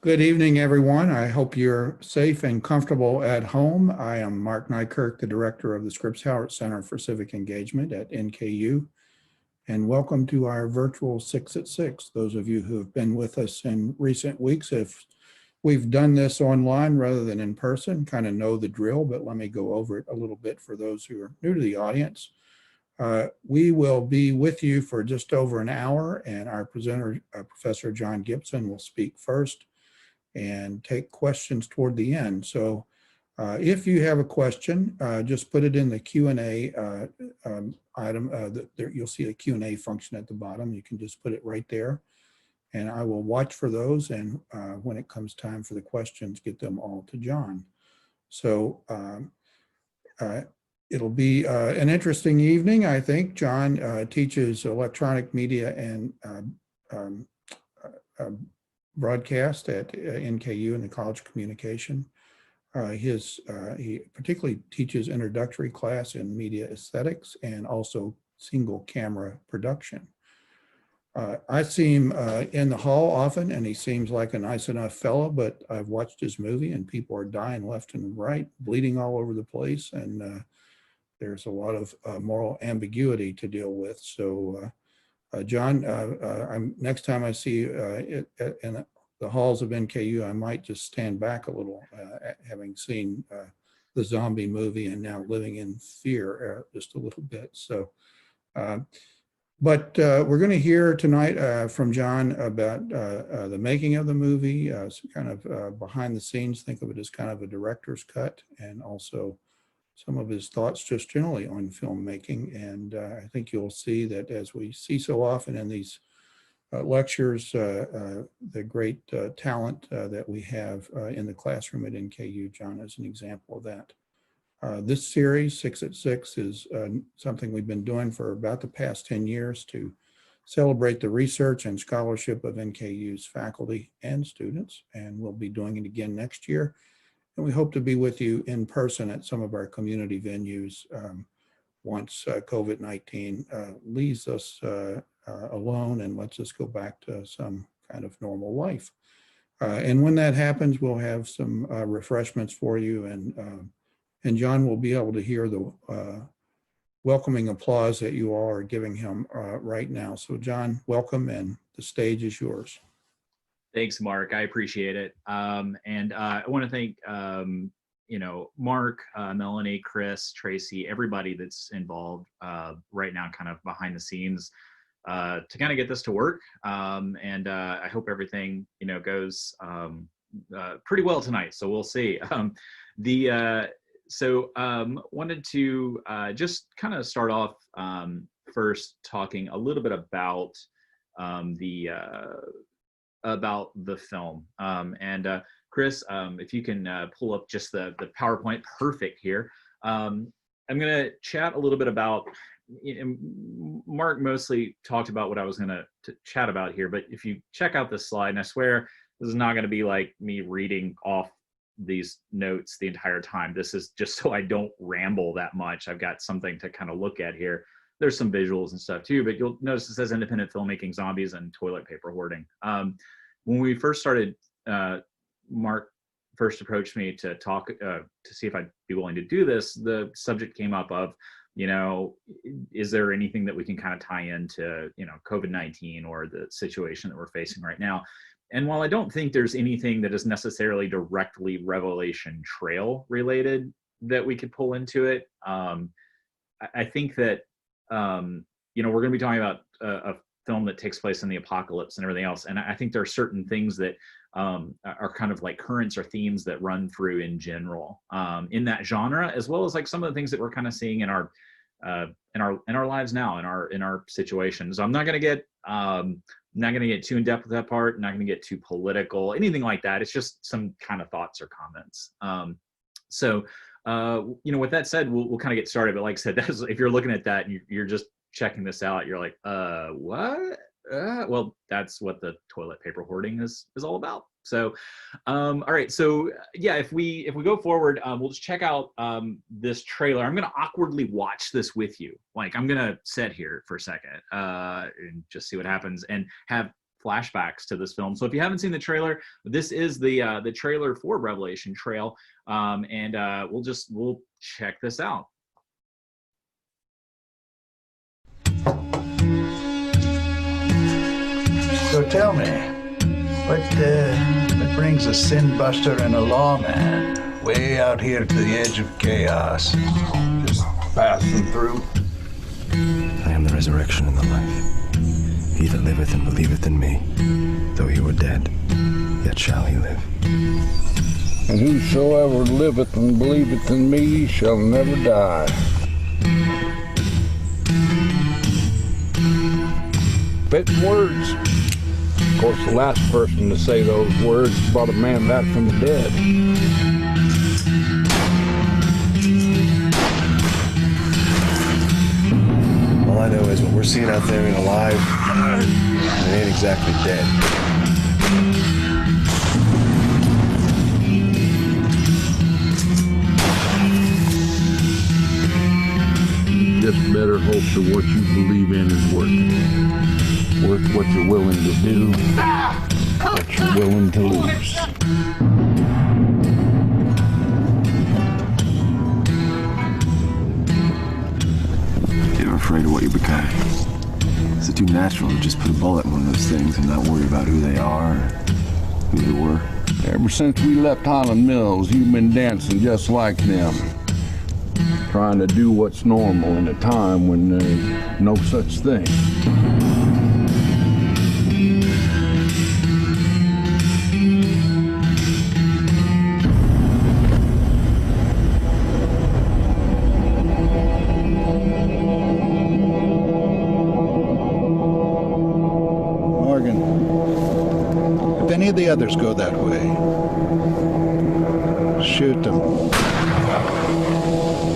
Good evening, everyone. I hope you're safe and comfortable at home. I am Mark Nykirk, the director of the Scripps Howard Center for Civic Engagement at NKU, and welcome to our virtual 6 at 6. Those of you who have been with us in recent weeks, if we've done this online rather than in person, kind of know the drill, but let me go over it a little bit for those who are new to the audience. We will be with you for just over an hour, and our presenter, Professor John Gibson, will speak first and take questions toward the end. So if you have a question, just put it in the Q&A item. You'll see a Q&A function at the bottom. You can just put it right there, and I will watch for those. And when it comes time for the questions, get them all to John. So it'll be an interesting evening, I think. John teaches electronic media and broadcast at NKU in the College of Communication. He particularly teaches introductory class in media aesthetics and also single camera production. I see him in the hall often, and he seems like a nice enough fellow, but I've watched his movie and people are dying left and right, bleeding all over the place, and there's a lot of moral ambiguity to deal with. So John, next time I see you in the halls of NKU, I might just stand back a little, having seen the zombie movie and now living in fear just a little bit. So, but we're going to hear tonight from John about the making of the movie, kind of behind the scenes. Think of it as kind of a director's cut, and also some of his thoughts just generally on filmmaking. And I think you'll see that, as we see so often in these lectures, the great talent that we have in the classroom at NKU. John is an example of that. This series, 6 at 6, is something we've been doing for about the past 10 years to celebrate the research and scholarship of NKU's faculty and students, and we'll be doing it again next year. And we hope to be with you in person at some of our community venues once COVID-19 leaves us alone and lets us go back to some kind of normal life. And when that happens, we'll have some refreshments for you, and John will be able to hear the welcoming applause that you all are giving him right now. So John, welcome, and the stage is yours. Thanks, Mark. I appreciate it. And I want to thank, Mark, Melanie, Chris, Tracy, everybody that's involved right now, kind of behind the scenes, to kind of get this to work. And I hope everything, goes pretty well tonight. So we'll see. Wanted to just kind of start off first talking a little bit about the film. Chris, if you can pull up just the PowerPoint, perfect here. I'm going to chat a little bit about, Mark mostly talked about what I was going to chat about here, but if you check out this slide, and I swear this is not going to be like me reading off these notes the entire time. This is just so I don't ramble that much. I've got something to kind of look at here. There's some visuals and stuff too, but you'll notice it says independent filmmaking, zombies, and toilet paper hoarding. When we first started, Mark first approached me to talk, to see if I'd be willing to do this. The subject came up of, is there anything that we can kind of tie into, COVID-19 or the situation that we're facing right now? And while I don't think there's anything that is necessarily directly Revelation Trail related that we could pull into it, I think that, we're going to be talking about a film that takes place in the apocalypse and everything else. And I think there are certain things that are kind of like currents or themes that run through in general in that genre, as well as like some of the things that we're kind of seeing in our lives now, in our situation. So I'm not going to get too in depth with that part. I'm not going to get too political, anything like that. It's just some kind of thoughts or comments. With that said, we'll kind of get started. But like I said, if you're looking at that and you're just checking this out, you're like, what? Well, that's what the toilet paper hoarding is all about. So, all right. So yeah, if we go forward, we'll just check out this trailer. I'm going to awkwardly watch this with you. Like, I'm going to sit here for a second and just see what happens, and have flashbacks to this film. So if you haven't seen the trailer, this is the trailer for Revelation Trail, and we'll check this out. So tell me, what brings a sin buster and a lawman way out here to the edge of chaos? Just passing through? I am the resurrection and the life. He that liveth and believeth in me, though he were dead, yet shall he live. And whosoever liveth and believeth in me shall never die. Spitting words. Of course, the last person to say those words brought a man back from the dead. All I know is what we're seeing out there ain't alive, and it ain't exactly dead. Just better hope that what you believe in is working. Worth what you're willing to do, what you're willing to lose. You're afraid of what you become. Is it too natural to just put a bullet in one of those things and not worry about who they are or who they were? Ever since we left Highland Mills, you've been dancing just like them. Trying to do what's normal in a time when there's no such thing. Morgan, if any of the others go that way, shoot them.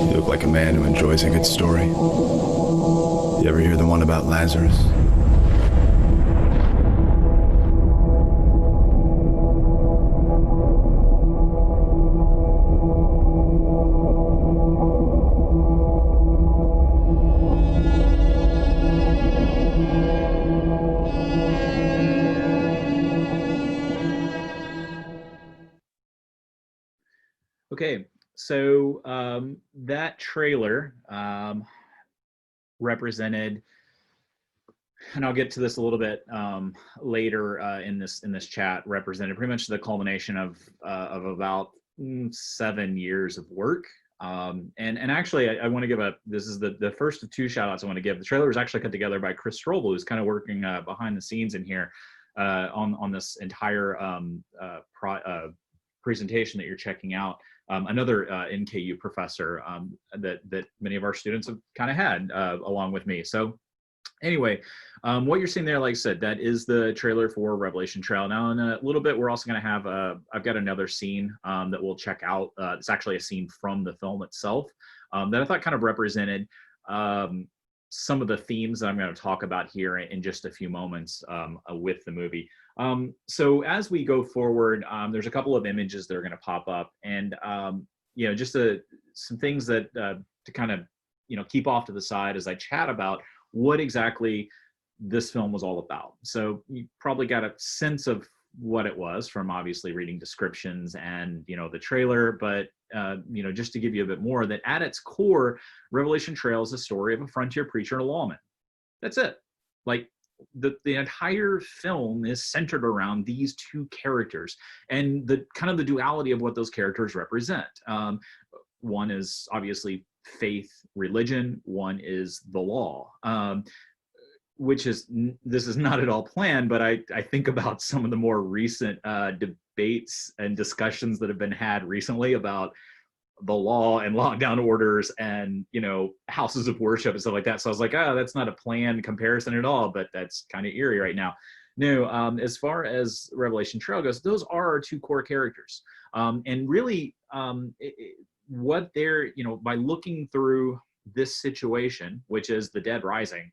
You look like a man who enjoys a good story. You ever hear the one about Lazarus? Okay, so that trailer represented, and I'll get to this a little bit later in this chat, represented pretty much the culmination of about 7 years of work. And actually, I want to give this is the first of two shout outs I want to give. The trailer was actually cut together by Chris Strobel, who's kind of working behind the scenes in here on this entire presentation that you're checking out. Another NKU professor that many of our students have kind of had along with me. So anyway, what you're seeing there, like I said, that is the trailer for Revelation Trail. Now in a little bit, we're also going to have, I've got another scene that we'll check out. It's actually a scene from the film itself that I thought kind of represented some of the themes that I'm going to talk about here in just a few moments with the movie. So as we go forward, there's a couple of images that are going to pop up, and just some things that to kind of keep off to the side as I chat about what exactly this film was all about. So you probably got a sense of what it was from obviously reading descriptions and the trailer, but just to give you a bit more, that at its core, Revelation Trail is a story of a frontier preacher and a lawman. That's it. Like the entire film is centered around these two characters and the kind of the duality of what those characters represent. One is obviously faith, religion. One is the law. This is not at all planned, but I think about some of the more recent debates and discussions that have been had recently about the law and lockdown orders and houses of worship and stuff like that. So I was like, that's not a planned comparison at all, but that's kind of eerie right now. No, as far as Revelation Trail goes, those are our two core characters, and really what they're by looking through this situation, which is the dead rising,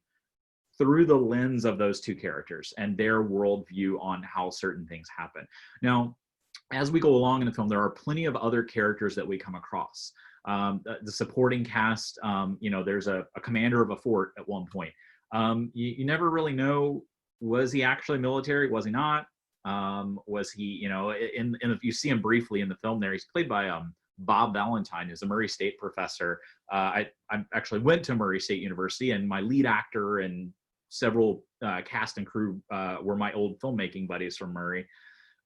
through the lens of those two characters and their worldview on how certain things happen. Now, as we go along in the film, there are plenty of other characters that we come across. The supporting cast, there's a commander of a fort at one point. You never really know Was he actually military? Was he not? Was he, if you see him briefly in the film there, he's played by Bob Valentine, who's a Murray State professor. I actually went to Murray State University, and my lead actor and several cast and crew were my old filmmaking buddies from Murray.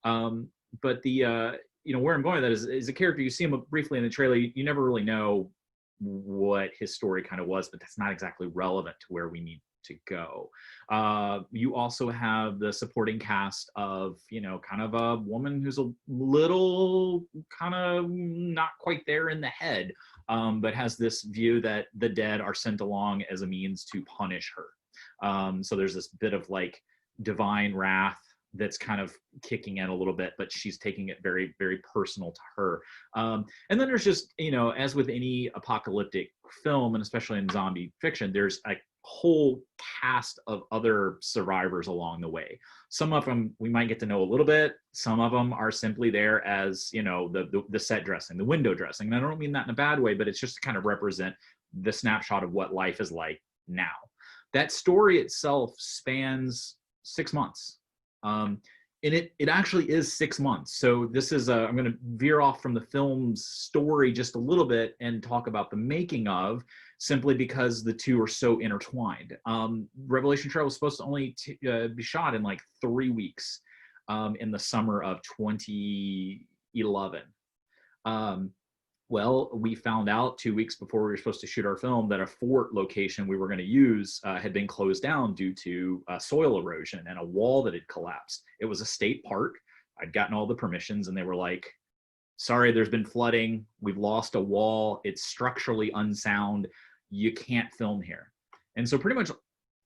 But where I'm going with that is a character, you see him briefly in the trailer, you never really know what his story kind of was, but that's not exactly relevant to where we need to go. You also have the supporting cast of, kind of a woman who's a little kind of not quite there in the head, but has this view that the dead are sent along as a means to punish her. So there's this bit of like divine wrath that's kind of kicking in a little bit, but she's taking it very, very personal to her. And then there's just, as with any apocalyptic film, and especially in zombie fiction, there's a whole cast of other survivors along the way. Some of them we might get to know a little bit. Some of them are simply there as, the set dressing, the window dressing. And I don't mean that in a bad way, but it's just to kind of represent the snapshot of what life is like now. That story itself spans 6 months. And it actually is 6 months. So this is, I'm going to veer off from the film's story just a little bit and talk about the making of, simply because the two are so intertwined. Revelation Trail was supposed to only be shot in like 3 weeks in the summer of 2011. Well, we found out 2 weeks before we were supposed to shoot our film that a fort location we were going to use had been closed down due to soil erosion and a wall that had collapsed. It was a state park. I'd gotten all the permissions, and they were like, sorry, there's been flooding. We've lost a wall. It's structurally unsound. You can't film here. And so pretty much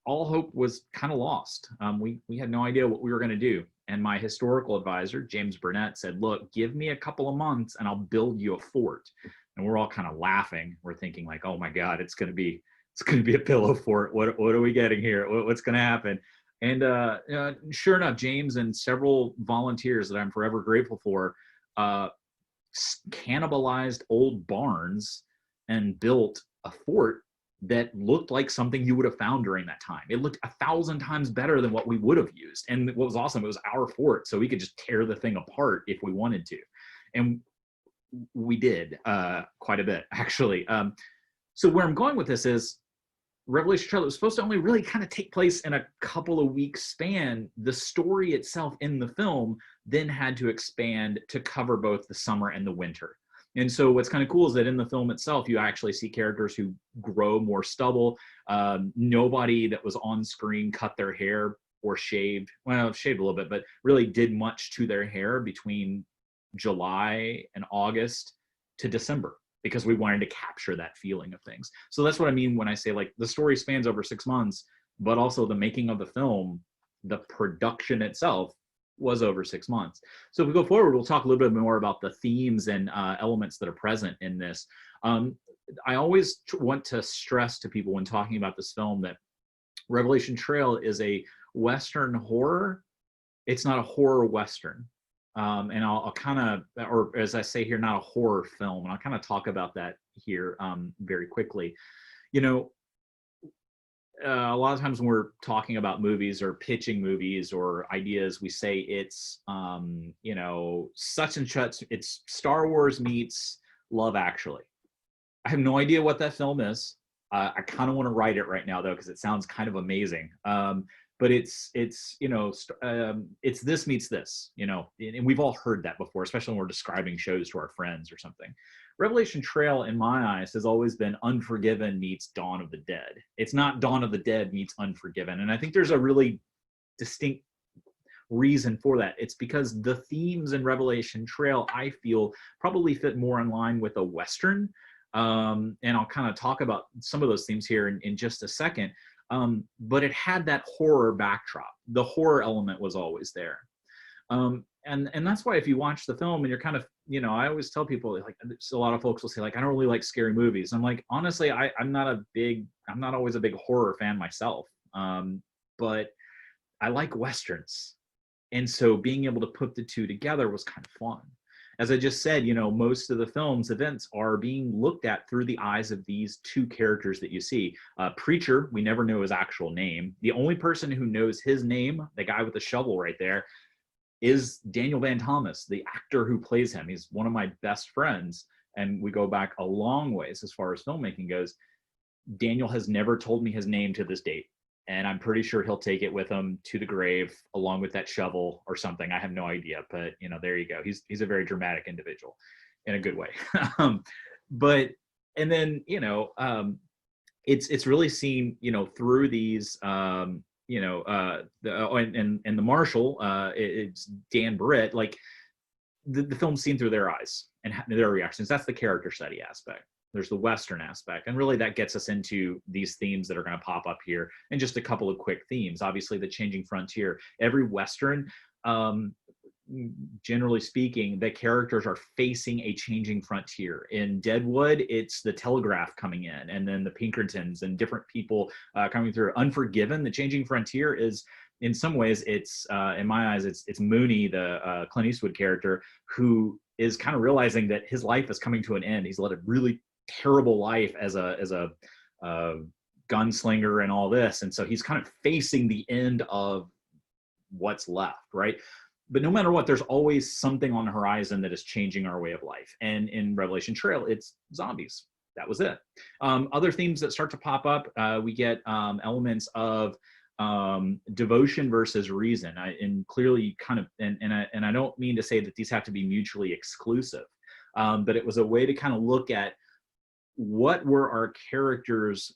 all hope was kind of lost. We had no idea what we were going to do. And my historical advisor, James Burnett, said, look, give me a couple of months and I'll build you a fort. And we're all kind of laughing. We're thinking like, oh my God, it's going to be a pillow fort. What are we getting here? What's going to happen? And sure enough, James and several volunteers that I'm forever grateful for cannibalized old barns and built a fort that looked like something you would have found during that time. It looked 1,000 times better than what we would have used. And what was awesome, it was our fort, so we could just tear the thing apart if we wanted to. And we did quite a bit, actually. So where I'm going with this is, Revelation Trail was supposed to only really kind of take place in a couple of weeks span. The story itself in the film then had to expand to cover both the summer and the winter. And so what's kind of cool is that in the film itself, you actually see characters who grow more stubble. Nobody that was on screen cut their hair or shaved. Well, shaved a little bit, but really did much to their hair between July and August to December, because we wanted to capture that feeling of things. So that's what I mean when I say like the story spans over 6 months, but also the making of the film, the production itself, was over 6 months. So if we go forward, we'll talk a little bit more about the themes and elements that are present in this. I always want to stress to people when talking about this film that Revelation Trail is a Western horror. It's not a horror Western. And I'll kind of, or as I say here, not a horror film. And I'll kind of talk about that here very quickly. A lot of times when we're talking about movies or pitching movies or ideas, we say it's, such and such, it's Star Wars meets Love Actually. I have no idea what that film is. I kind of want to write it right now though, because it sounds kind of amazing. But it's this meets this, and we've all heard that before, especially when we're describing shows to our friends or something. Revelation Trail, in my eyes, has always been Unforgiven meets Dawn of the Dead. It's not Dawn of the Dead meets Unforgiven. And I think there's a really distinct reason for that. It's because the themes in Revelation Trail, I feel, probably fit more in line with a Western. And I'll kind of talk about some of those themes here in just a second. But it had that horror backdrop. The horror element was always there. And that's why if you watch the film and you're kind of, I always tell people, like, a lot of folks will say, like, I don't really like scary movies. I'm like, honestly, I'm not always a big horror fan myself. But I like Westerns. And so being able to put the two together was kind of fun. as I just said, most of the film's events are being looked at through the eyes of these two characters that you see. Preacher, we never know his actual name. The only person who knows his name, the guy with the shovel right there, is Daniel Van Thomas, the actor who plays him. He's one of my best friends, and we go back a long ways as far as filmmaking goes. Daniel has never told me his name to this date, and I'm pretty sure he'll take it with him to the grave along with that shovel or something. I have no idea, but there you go. He's a very dramatic individual in a good way. But and then it's really seen through these and the marshal, it's Dan Britt, like the film's seen through their eyes and their reactions. That's the character study aspect. There's the Western aspect. And really that gets us into these themes that are going to pop up here. And just a couple of quick themes. Obviously, the changing frontier. Every Western, generally speaking, the characters are facing a changing frontier. In Deadwood, it's the telegraph coming in, and then the Pinkertons and different people coming through. Unforgiven, the changing frontier is, in some ways, it's in my eyes, it's Mooney, the Clint Eastwood character, who is kind of realizing that his life is coming to an end. He's led a really terrible life as a gunslinger and all this, and so he's kind of facing the end of what's left, right? But no matter what, there's always something on the horizon that is changing our way of life. And in Revelation Trail, it's zombies. That was it. Other themes that start to pop up, we get elements of devotion versus reason. And clearly kind of, and I don't mean to say that these have to be mutually exclusive, but it was a way to kind of look at what were our characters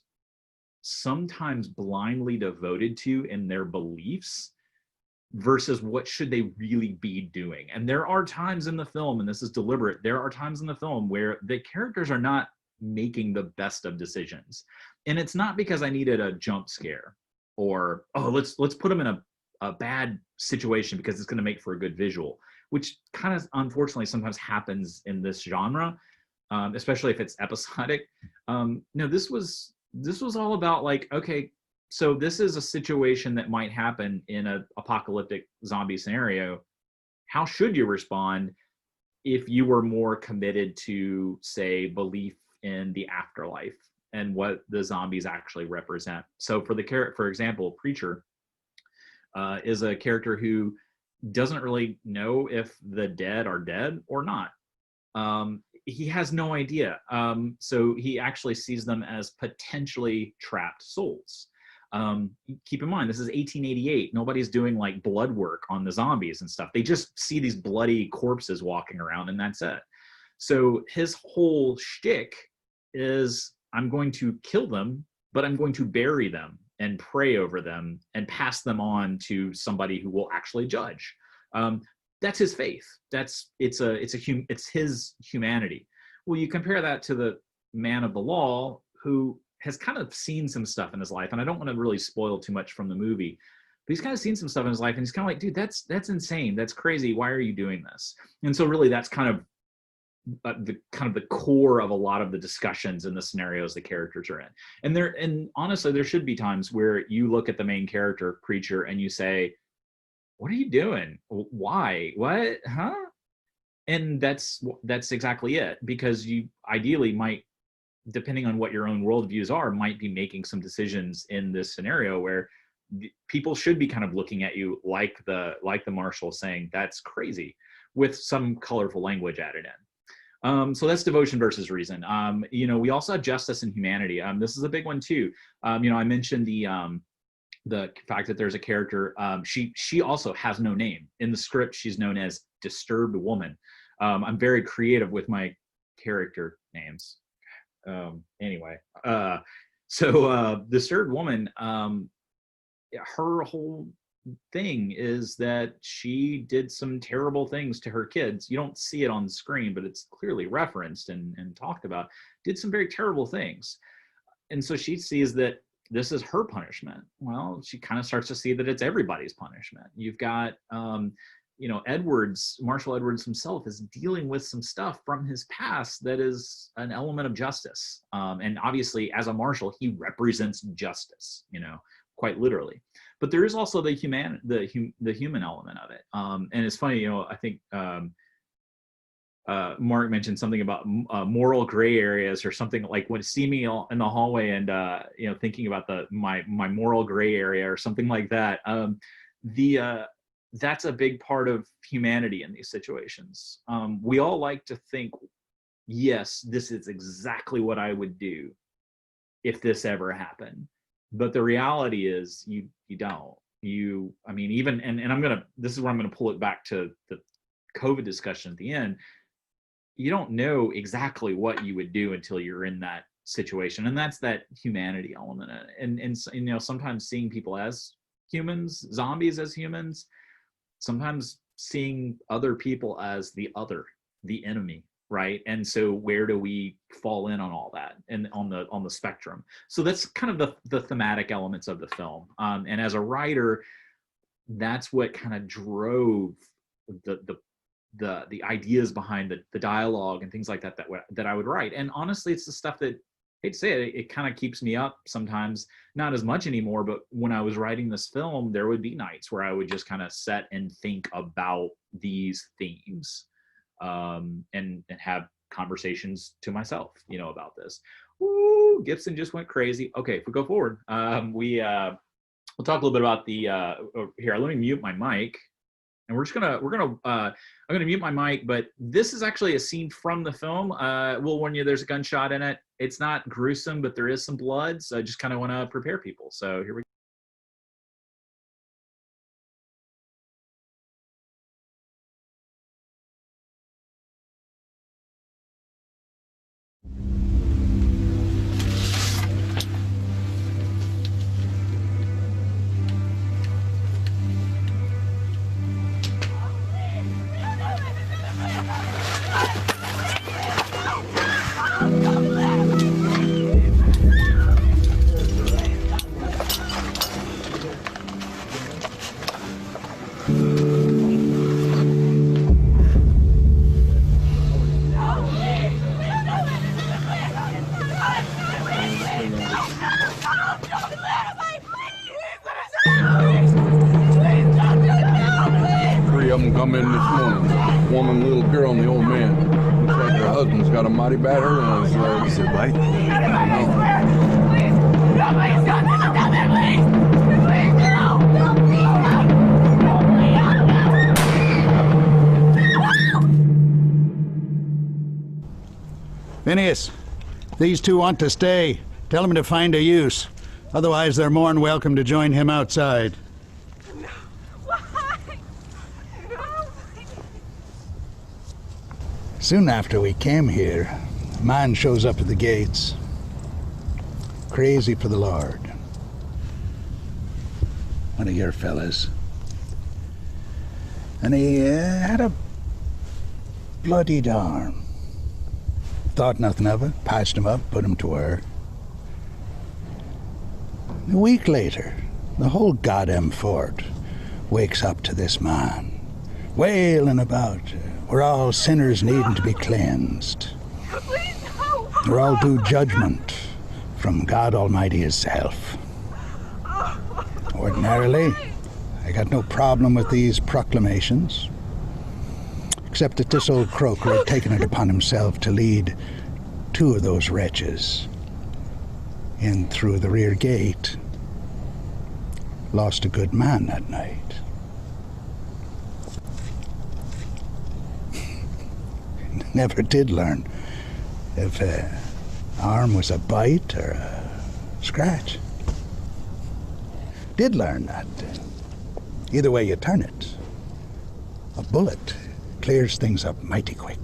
sometimes blindly devoted to in their beliefs versus what should they really be doing. And there are times in the film, and this is deliberate, there are times in the film where the characters are not making the best of decisions. And it's not because I needed a jump scare or, let's put them in a bad situation because it's going to make for a good visual, which kind of unfortunately sometimes happens in this genre, especially if it's episodic. No, this was all about like, okay, so this is a situation that might happen in an apocalyptic zombie scenario. How should you respond if you were more committed to, say, belief in the afterlife and what the zombies actually represent? So for example, Preacher is a character who doesn't really know if the dead are dead or not. He has no idea. So he actually sees them as potentially trapped souls. Keep in mind, this is 1888. Nobody's doing like blood work on the zombies and stuff. They just see these bloody corpses walking around and that's it. So his whole shtick is, I'm going to kill them, but I'm going to bury them and pray over them and pass them on to somebody who will actually judge. That's his faith. It's his humanity. Well, you compare that to the man of the law who has kind of seen some stuff in his life, and I don't want to really spoil too much from the movie, but he's kind of seen some stuff in his life, and he's kind of like, dude, that's insane, that's crazy. Why are you doing this? And so really, that's kind of the core of a lot of the discussions and the scenarios the characters are in. And honestly, there should be times where you look at the main character, Preacher, and you say, what are you doing? Why? What? Huh? And that's exactly it, because you ideally might, depending on what your own worldviews are, might be making some decisions in this scenario where people should be kind of looking at you like the marshal, saying that's crazy, with some colorful language added in. So that's devotion versus reason. We also have justice and humanity. This is a big one too. I mentioned the fact that there's a character. She also has no name in the script. She's known as Disturbed Woman. I'm very creative with my character names. Anyway, so Disturbed Woman, her whole thing is that she did some terrible things to her kids. You don't see it on the screen, but it's clearly referenced and talked about. Did some very terrible things. And so she sees that this is her punishment. Well, she kind of starts to see that it's everybody's punishment. You've got, Marshall Edwards himself is dealing with some stuff from his past that is an element of justice. And obviously, as a marshal, he represents justice, quite literally. But there is also the human element of it. And it's funny, I think Mark mentioned something about moral gray areas or something, like when see me in the hallway and thinking about my moral gray area or something like that. That's a big part of humanity in these situations. We all like to think, yes, this is exactly what I would do if this ever happened. But the reality is you don't. I mean, even, and this is where I'm gonna pull it back to the COVID discussion at the end. You don't know exactly what you would do until you're in that situation. And that's that humanity element. And sometimes seeing people as humans, zombies as humans, sometimes seeing other people as the enemy, right? And so where do we fall in on all that and on the spectrum? So that's kind of the thematic elements of the film. And as a writer, that's what kind of drove the ideas behind the dialogue and things like that I would write. And honestly, it's the stuff that, I hate to say it kind of keeps me up sometimes, not as much anymore, but when I was writing this film, there would be nights where I would just kind of sit and think about these themes, and have conversations to myself, about this. Woo, Gibson just went crazy. Okay, if we go forward, we'll talk a little bit about here, let me mute my mic. And I'm gonna mute my mic, but this is actually a scene from the film. We'll warn you, there's a gunshot in it. It's not gruesome, but there is some blood. So I just kind of want to prepare people. So here we go. Come in this morning. Woman, little girl, and the old man. Looks like her husband's got a mighty bad hurt on his leg. Is it right? Phineas, these two want to stay. Tell them to find a use. Otherwise, they're more than welcome to join him outside. Soon after we came here, a man shows up at the gates, crazy for the Lord. One of your fellas. And he had a bloodied arm. Thought nothing of it, patched him up, put him to work. A week later, the whole goddamn fort wakes up to this man, wailing about. We're all sinners needing to be cleansed. We're all due judgment from God Almighty Himself. Ordinarily, I got no problem with these proclamations, except that this old croaker had taken it upon himself to lead two of those wretches in through the rear gate. Lost a good man that night. Never did learn if an arm was a bite or a scratch. Did learn that either way you turn it, a bullet clears things up mighty quick.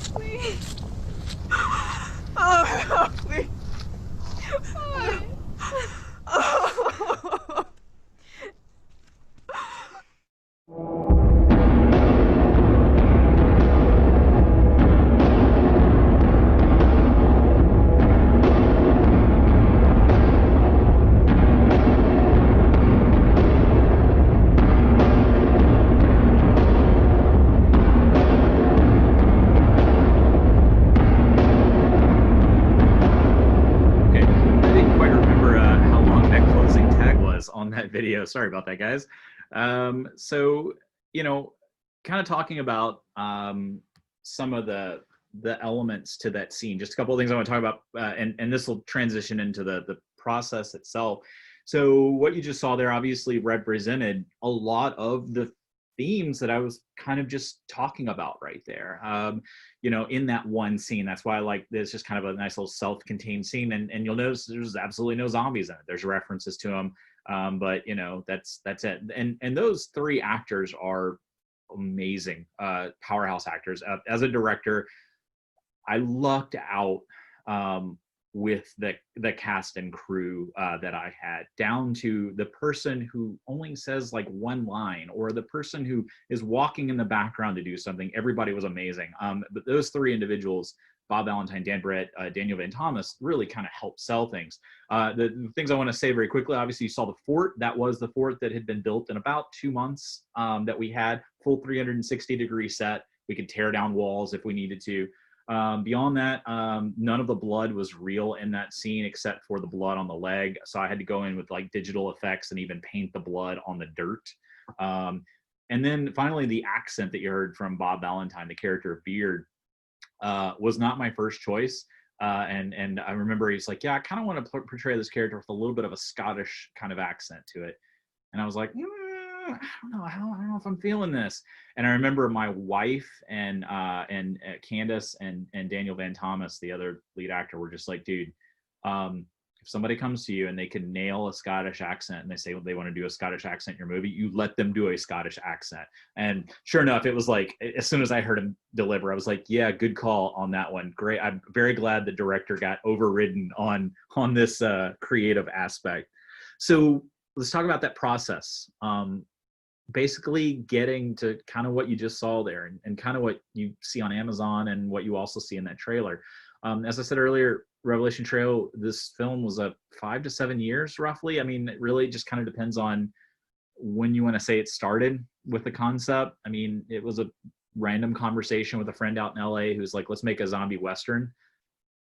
Please. Oh, please. Oh. Video. Sorry about that, guys. So, kind of talking about some of the elements to that scene. Just a couple of things I want to talk about, and this will transition into the process itself. So what you just saw there obviously represented a lot of the themes that I was kind of just talking about right there, in that one scene. That's why I like this, just kind of a nice little self-contained scene. And you'll notice there's absolutely no zombies in it. There's references to them, but that's it. And those three actors are amazing, powerhouse actors. As a director, I lucked out with the cast and crew that I had, down to the person who only says like one line, or the person who is walking in the background to do something. Everybody was amazing. But those three individuals, Bob Valentine, Dan Britt, Daniel Van Thomas, really kind of helped sell things. The things I want to say very quickly, obviously you saw the fort. That was the fort that had been built in about 2 months, that we had full 360-degree set. We could tear down walls if we needed to. Beyond that, none of the blood was real in that scene except for the blood on the leg. So I had to go in with like digital effects and even paint the blood on the dirt. And then finally, the accent that you heard from Bob Valentine, the character of Beard, was not my first choice. And I remember he's like, yeah, I kind of want to portray this character with a little bit of a Scottish kind of accent to it. And I was like, I don't know if I'm feeling this. And I remember my wife and Candace and Daniel Van Thomas, the other lead actor, were just like, dude, if somebody comes to you and they can nail a Scottish accent and they say they want to do a Scottish accent in your movie, you let them do a Scottish accent. And sure enough, it was like, as soon as I heard him deliver, I was like, yeah, good call on that one. Great. I'm very glad the director got overridden on this creative aspect. So let's talk about that process. Basically getting to kind of what you just saw there, and kind of what you see on Amazon and what you also see in that trailer. As I said earlier, Revelation Trail, this film was 5 to 7 years roughly. I mean, it really just kind of depends on when you want to say it started with the concept. I mean, it was a random conversation with a friend out in LA who's like, let's make a zombie Western.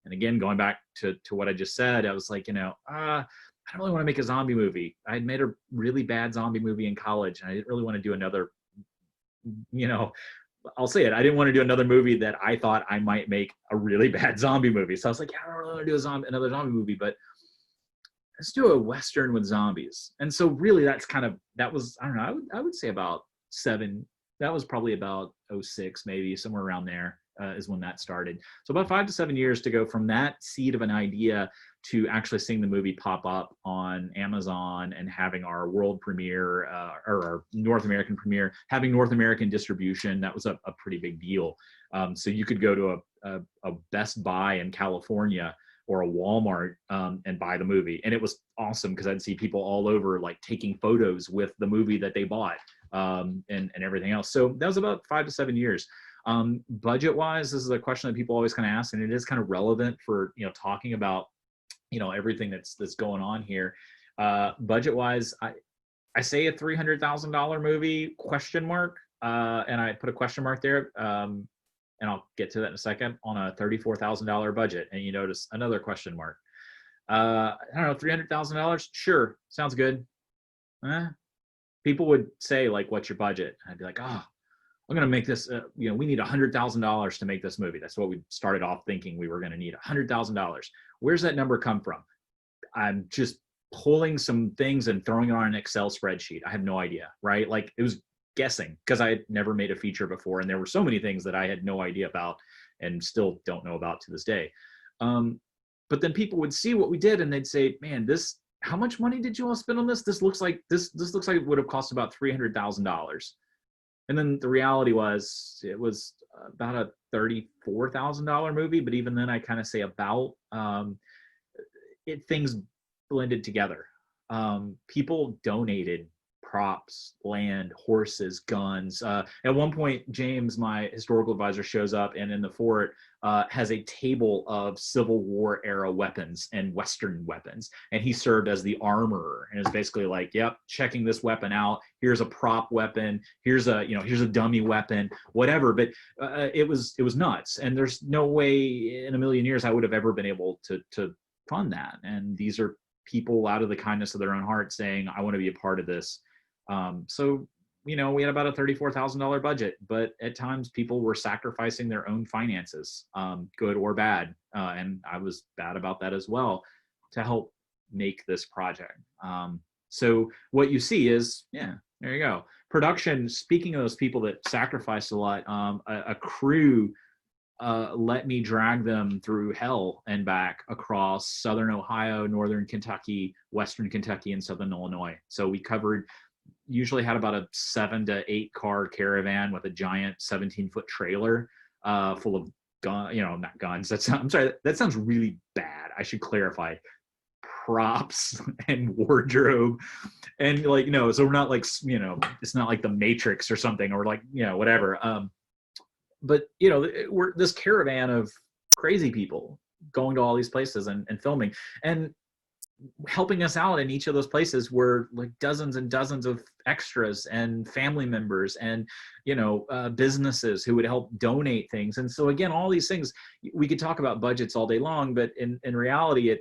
And again, going back to what I just said, I was like, I don't really want to make a zombie movie. I had made a really bad zombie movie in college, and I didn't really want to do another, I'll say it. I didn't want to do another movie that I thought I might make a really bad zombie movie. So I was like, yeah, I don't really want to do another zombie movie, but let's do a Western with zombies. And so really that was, I don't know, I would say about 7. That was probably about 06, maybe somewhere around there. Is when that started. So about 5 to 7 years to go from that seed of an idea to actually seeing the movie pop up on Amazon and having our world premiere, or our North American premiere, having North American distribution. That was a pretty big deal. So you could go to a Best Buy in California or a Walmart and buy the movie. And it was awesome because I'd see people all over like taking photos with the movie that they bought, and everything else. So that was about 5 to 7 years. Budget wise, this is a question that people always kind of ask, and it is kind of relevant for talking about everything that's going on here. Budget wise, I say a $300,000 movie, question mark, and I put a question mark there, and I'll get to that in a second, on a $34,000 budget, and you notice another question mark. I don't know, $300,000, sure, sounds good. People would say like, what's your budget? And I'd be like, oh, I'm going to make this, we need $100,000 to make this movie. That's what we started off thinking we were going to need, $100,000. Where's that number come from? I'm just pulling some things and throwing it on an Excel spreadsheet. I have no idea, right? Like it was guessing because I had never made a feature before. And there were so many things that I had no idea about and still don't know about to this day. But then people would see what we did and they'd say, man, how much money did you all spend on this? This looks like it would have cost about $300,000. And then the reality was it was about a $34,000 movie. But even then I kind of say about, things blended together. People donated props, land, horses, guns. At one point, James, my historical advisor, shows up and in the fort has a table of Civil War era weapons and Western weapons. And he served as the armorer and is basically like, yep, checking this weapon out. Here's a prop weapon. Here's a dummy weapon, whatever. But it was nuts. And there's no way in a million years I would have ever been able to fund that. And these are people out of the kindness of their own heart saying, I want to be a part of this. So, you know, we had about a $34,000 budget, but at times people were sacrificing their own finances, good or bad. And I was bad about that as well, to help make this project. So what you see is, yeah, there you go. Production, speaking of those people that sacrificed a lot, a crew let me drag them through hell and back across Southern Ohio, Northern Kentucky, Western Kentucky, and Southern Illinois. So we covered, usually had about a 7 to 8 car caravan with a giant 17-foot trailer full of not guns. I'm sorry, that sounds really bad. I should clarify. Props and wardrobe, and like, so we're not like, it's not like the Matrix or something, or like, whatever. But we're this caravan of crazy people going to all these places and filming, and helping us out in each of those places were like dozens and dozens of extras and family members and businesses who would help donate things. And so again, all these things, we could talk about budgets all day long, but in reality,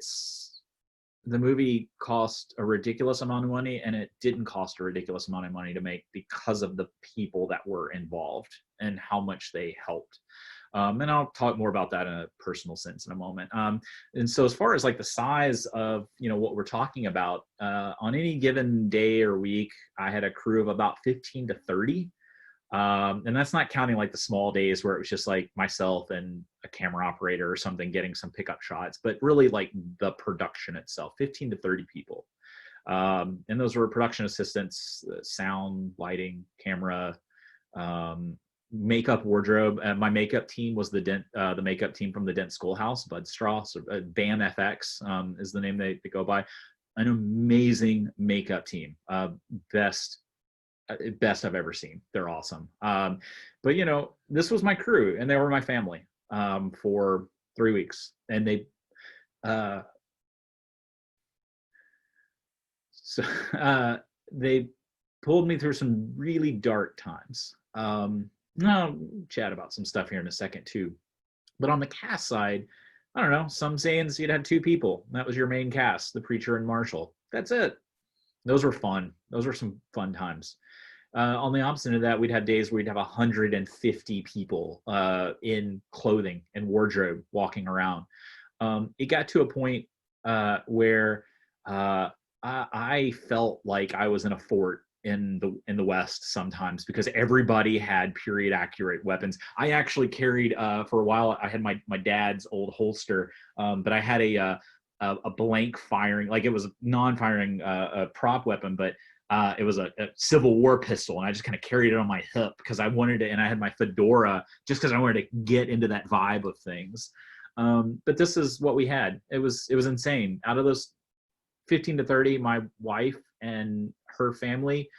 the movie cost a ridiculous amount of money, and it didn't cost a ridiculous amount of money to make because of the people that were involved and how much they helped. And I'll talk more about that in a personal sense in a moment. And so as far as like the size of, what we're talking about, on any given day or week, I had a crew of about 15 to 30. And that's not counting like the small days where it was just like myself and a camera operator or something getting some pickup shots, but really like the production itself, 15 to 30 people. And those were production assistants, sound, lighting, camera, makeup, wardrobe. My makeup team was the makeup team from the Dent Schoolhouse, Bud Strauss, or BAM FX is the name they go by. An amazing makeup team, best I've ever seen. They're awesome. But this was my crew, and they were my family for 3 weeks, and they they pulled me through some really dark times. I'll chat about some stuff here in a second too. But on the cast side, I don't know, some scenes you'd have 2 people. That was your main cast, the preacher and Marshall. That's it. Those were fun. Those were some fun times. On the opposite of that, we'd have days where we'd have 150 people in clothing and wardrobe walking around. It got to a point where I felt like I was in a fort in the West sometimes, because everybody had period accurate weapons. I actually carried for a while. I had my dad's old holster, but I had a blank firing, like it was a non-firing prop weapon, but it was a Civil War pistol, and I just kind of carried it on my hip because I wanted to, and I had my fedora just because I wanted to get into that vibe of things. But this is what we had. It was insane. Out of those 15 to 30, my wife and her family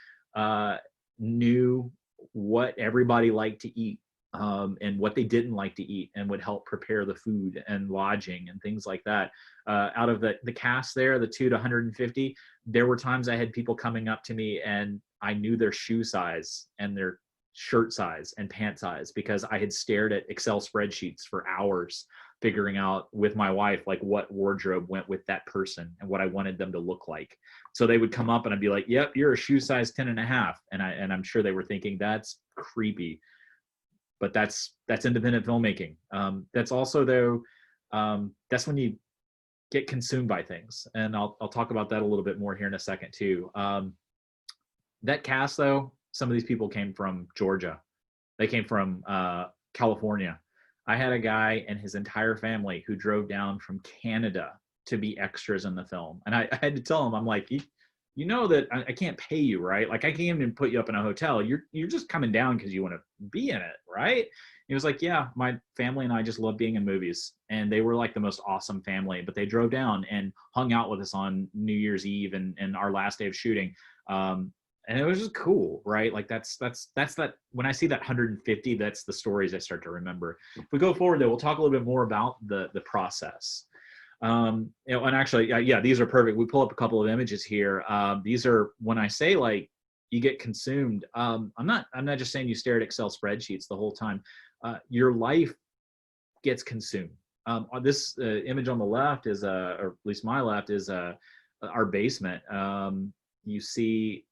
knew what everybody liked to eat, and what they didn't like to eat, and would help prepare the food and lodging and things like that. Out of the cast there, the 2 to 150, there were times I had people coming up to me and I knew their shoe size and their shirt size and pant size because I had stared at Excel spreadsheets for hours figuring out with my wife like what wardrobe went with that person and what I wanted them to look like. So they would come up and I'd be like, yep, you're a shoe size 10 and a half. And I'm sure they were thinking that's creepy. But that's independent filmmaking. That's also though, that's when you get consumed by things. And I'll talk about that a little bit more here in a second too. That cast though, some of these people came from Georgia. They came from California. I had a guy and his entire family who drove down from Canada to be extras in the film. And I had to tell him, I'm like, you know that I can't pay you, right? Like I can't even put you up in a hotel. You're just coming down because you want to be in it, right? He was like, yeah, my family and I just love being in movies. And they were like the most awesome family, but they drove down and hung out with us on New Year's Eve and our last day of shooting. And it was just cool, right? Like that's that, when I see that 150, that's the stories I start to remember. If we go forward though, we'll talk a little bit more about the process. And actually, yeah, these are perfect. We pull up a couple of images here. These are, when I say like you get consumed, I'm not just saying you stare at Excel spreadsheets the whole time. Your life gets consumed. On this image on the left is or at least my left is our basement. You see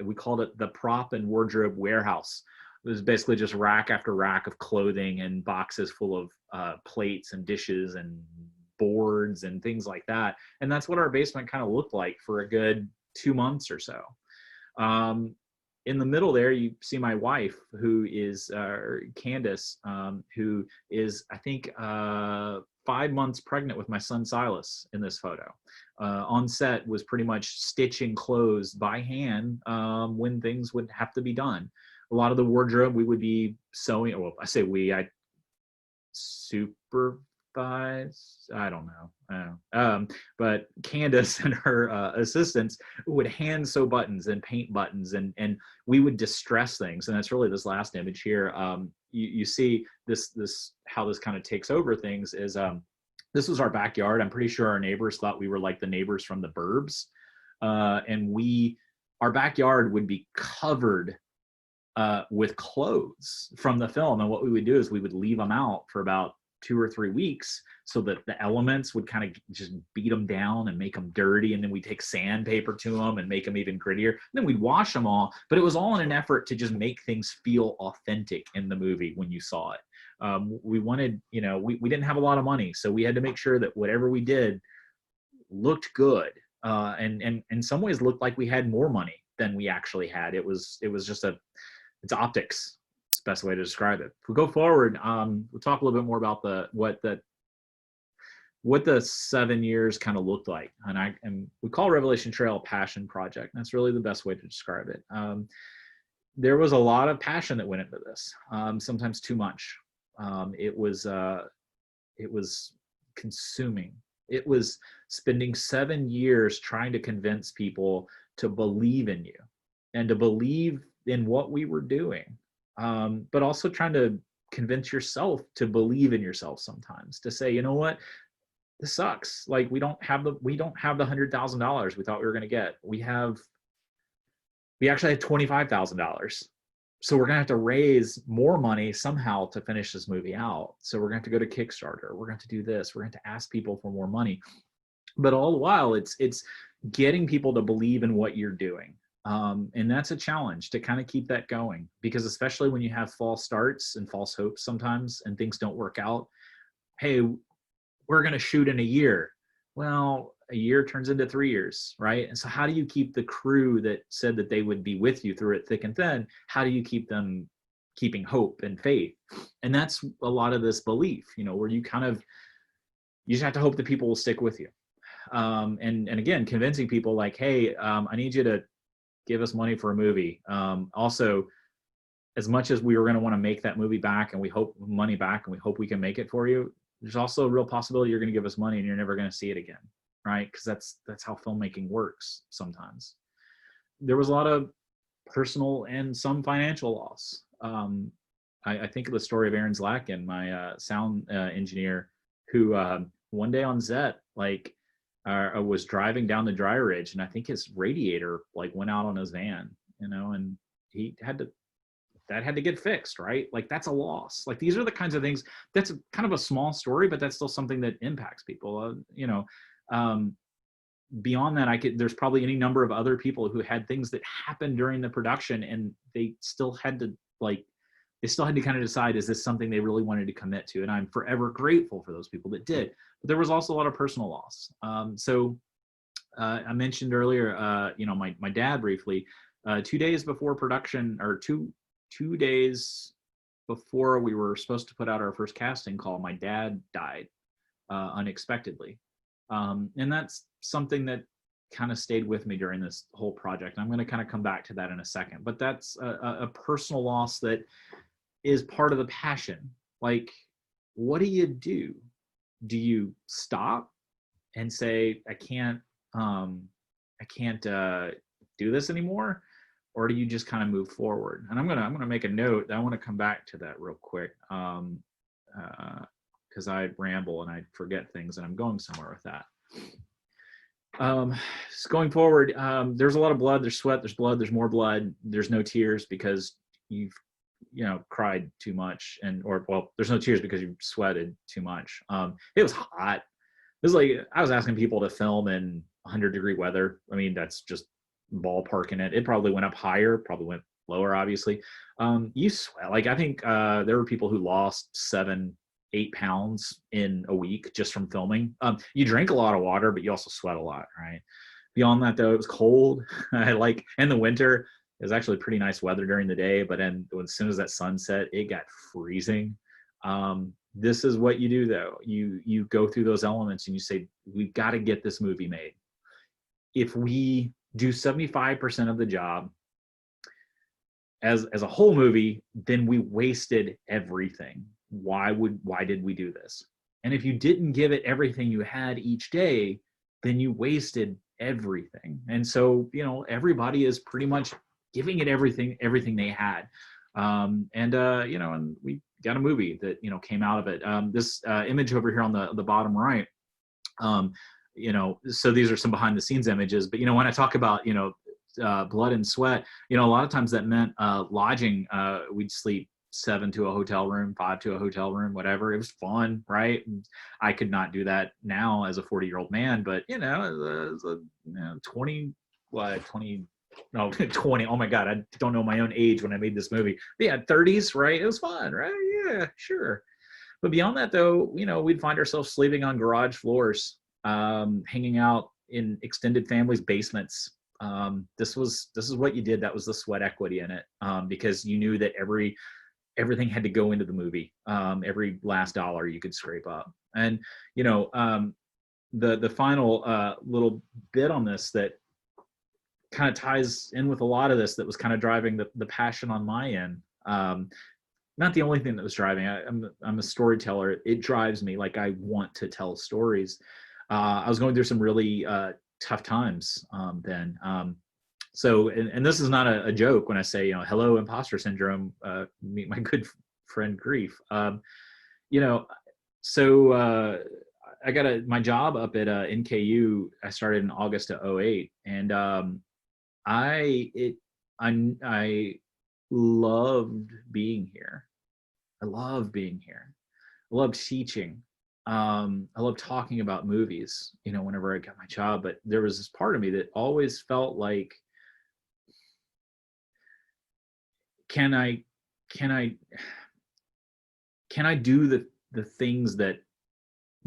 we called it the prop and wardrobe warehouse. It was basically just rack after rack of clothing and boxes full of plates and dishes and boards and things like that. And that's what our basement kind of looked like for a good 2 months or so. In the middle there, you see my wife, who is Candace, who is, I think, 5 months pregnant with my son Silas in this photo. On set was pretty much stitching clothes by hand when things would have to be done. A lot of the wardrobe we would be sewing. Well, I say we, I supervise. I don't know. But Candace and her assistants would hand sew buttons and paint buttons, and we would distress things. And that's really this last image here. You see this how this kind of takes over things is this was our backyard. I'm pretty sure our neighbors thought we were like the neighbors from the Burbs, and our backyard would be covered with clothes from the film. And what we would do is we would leave them out for about 2 or 3 weeks so that the elements would kind of just beat them down and make them dirty. And then we'd take sandpaper to them and make them even grittier. And then we'd wash them all. But it was all in an effort to just make things feel authentic in the movie when you saw it. We wanted, we didn't have a lot of money. So we had to make sure that whatever we did looked good. And in some ways looked like we had more money than we actually had. It was just it's optics. Best way to describe it. If we go forward, we'll talk a little bit more about what the 7 years kind of looked like. And we call Revelation Trail a passion project. That's really the best way to describe it. There was a lot of passion that went into this, sometimes too much. It was consuming. It was spending 7 years trying to convince people to believe in you and to believe in what we were doing. But also trying to convince yourself to believe in yourself sometimes, to say, you know what, this sucks. Like we don't have the $100,000 we thought we were going to get. We actually had $25,000. So we're going to have to raise more money somehow to finish this movie out. So we're going to have to go to Kickstarter. We're going to have to do this. We're going to have to ask people for more money. But all the while, it's getting people to believe in what you're doing. And that's a challenge to kind of keep that going, because especially when you have false starts and false hopes sometimes and things don't work out. Hey, we're going to shoot in a year. Well, a year turns into 3 years, right? And so how do you keep the crew that said that they would be with you through it thick and thin? How do you keep them keeping hope and faith? And that's a lot of this belief, where you just have to hope that people will stick with you. And again, convincing people like, hey, I need you to give us money for a movie. Also, as much as we were going to want to make that movie back and we hope money back and we hope we can make it for you, there's also a real possibility you're going to give us money and you're never going to see it again, right? Because that's how filmmaking works sometimes. There was a lot of personal and some financial loss. I think of the story of Aaron Zlatkin, my sound engineer, who one day on set, was driving down the dry ridge, and I think his radiator went out on his van, and he had to get fixed, right? That's a loss. These are the kinds of things. That's kind of a small story, but that's still something that impacts people. Beyond that, there's probably any number of other people who had things that happened during the production, and they still had to kind of decide, is this something they really wanted to commit to? And I'm forever grateful for those people that did. But there was also a lot of personal loss. I mentioned earlier, my dad briefly, 2 days before production, or two days before we were supposed to put out our first casting call, my dad died unexpectedly. And that's something that kind of stayed with me during this whole project. I'm going to kind of come back to that in a second, but that's a personal loss that is part of the passion. What do you do? Do you stop and say, I can't do this anymore? Or do you just kind of move forward? And I'm gonna make a note. I want to come back to that real quick, because I ramble and I forget things, and I'm going somewhere with that. So going forward, there's a lot of blood. There's sweat. There's blood. There's more blood. There's no tears because you've cried too much, there's no tears because you sweated too much. It was hot. It was I was asking people to film in 100-degree weather. I mean, that's just ballpark in it. It probably went up higher, probably went lower, obviously. You sweat. Like, I think there were people who lost 7-8 pounds in a week just from filming. You drink a lot of water, but you also sweat a lot, right? Beyond that, though, it was cold. In the winter, it was actually pretty nice weather during the day, but then as soon as that sun set, it got freezing. This is what you do, though. You go through those elements and you say, we've got to get this movie made. If we do 75% of the job as a whole movie, then we wasted everything. Why did we do this? And if you didn't give it everything you had each day, then you wasted everything. And so, everybody is pretty much giving it everything they had. And we got a movie that, came out of it. This image over here on the bottom right, so these are some behind the scenes images, but, when I talk about, blood and sweat, a lot of times that meant lodging. We'd sleep 7 to a hotel room, 5 to a hotel room, whatever. It was fun, right? I could not do that now as a 40-year-old man, but as a 20, no, 20. Oh my God, I don't know my own age when I made this movie. But yeah, 30s, right? It was fun, right? Yeah, sure. But beyond that, though, we'd find ourselves sleeping on garage floors, hanging out in extended families' basements. This is what you did. That was the sweat equity in it, because you knew that everything had to go into the movie. Every last dollar you could scrape up. And the final little bit on this that kind of ties in with a lot of this, that was kind of driving the passion on my end. Not the only thing that was driving. I'm a storyteller. It drives me. Like, I want to tell stories. I was going through some really tough times then. So, and this is not a joke when I say, hello, imposter syndrome, meet my good friend grief. So I got my job up at NKU. I started in August of 2008, and I loved being here. I love being here. I love teaching. I love talking about movies, whenever I got my job. But there was this part of me that always felt like, can I do the things that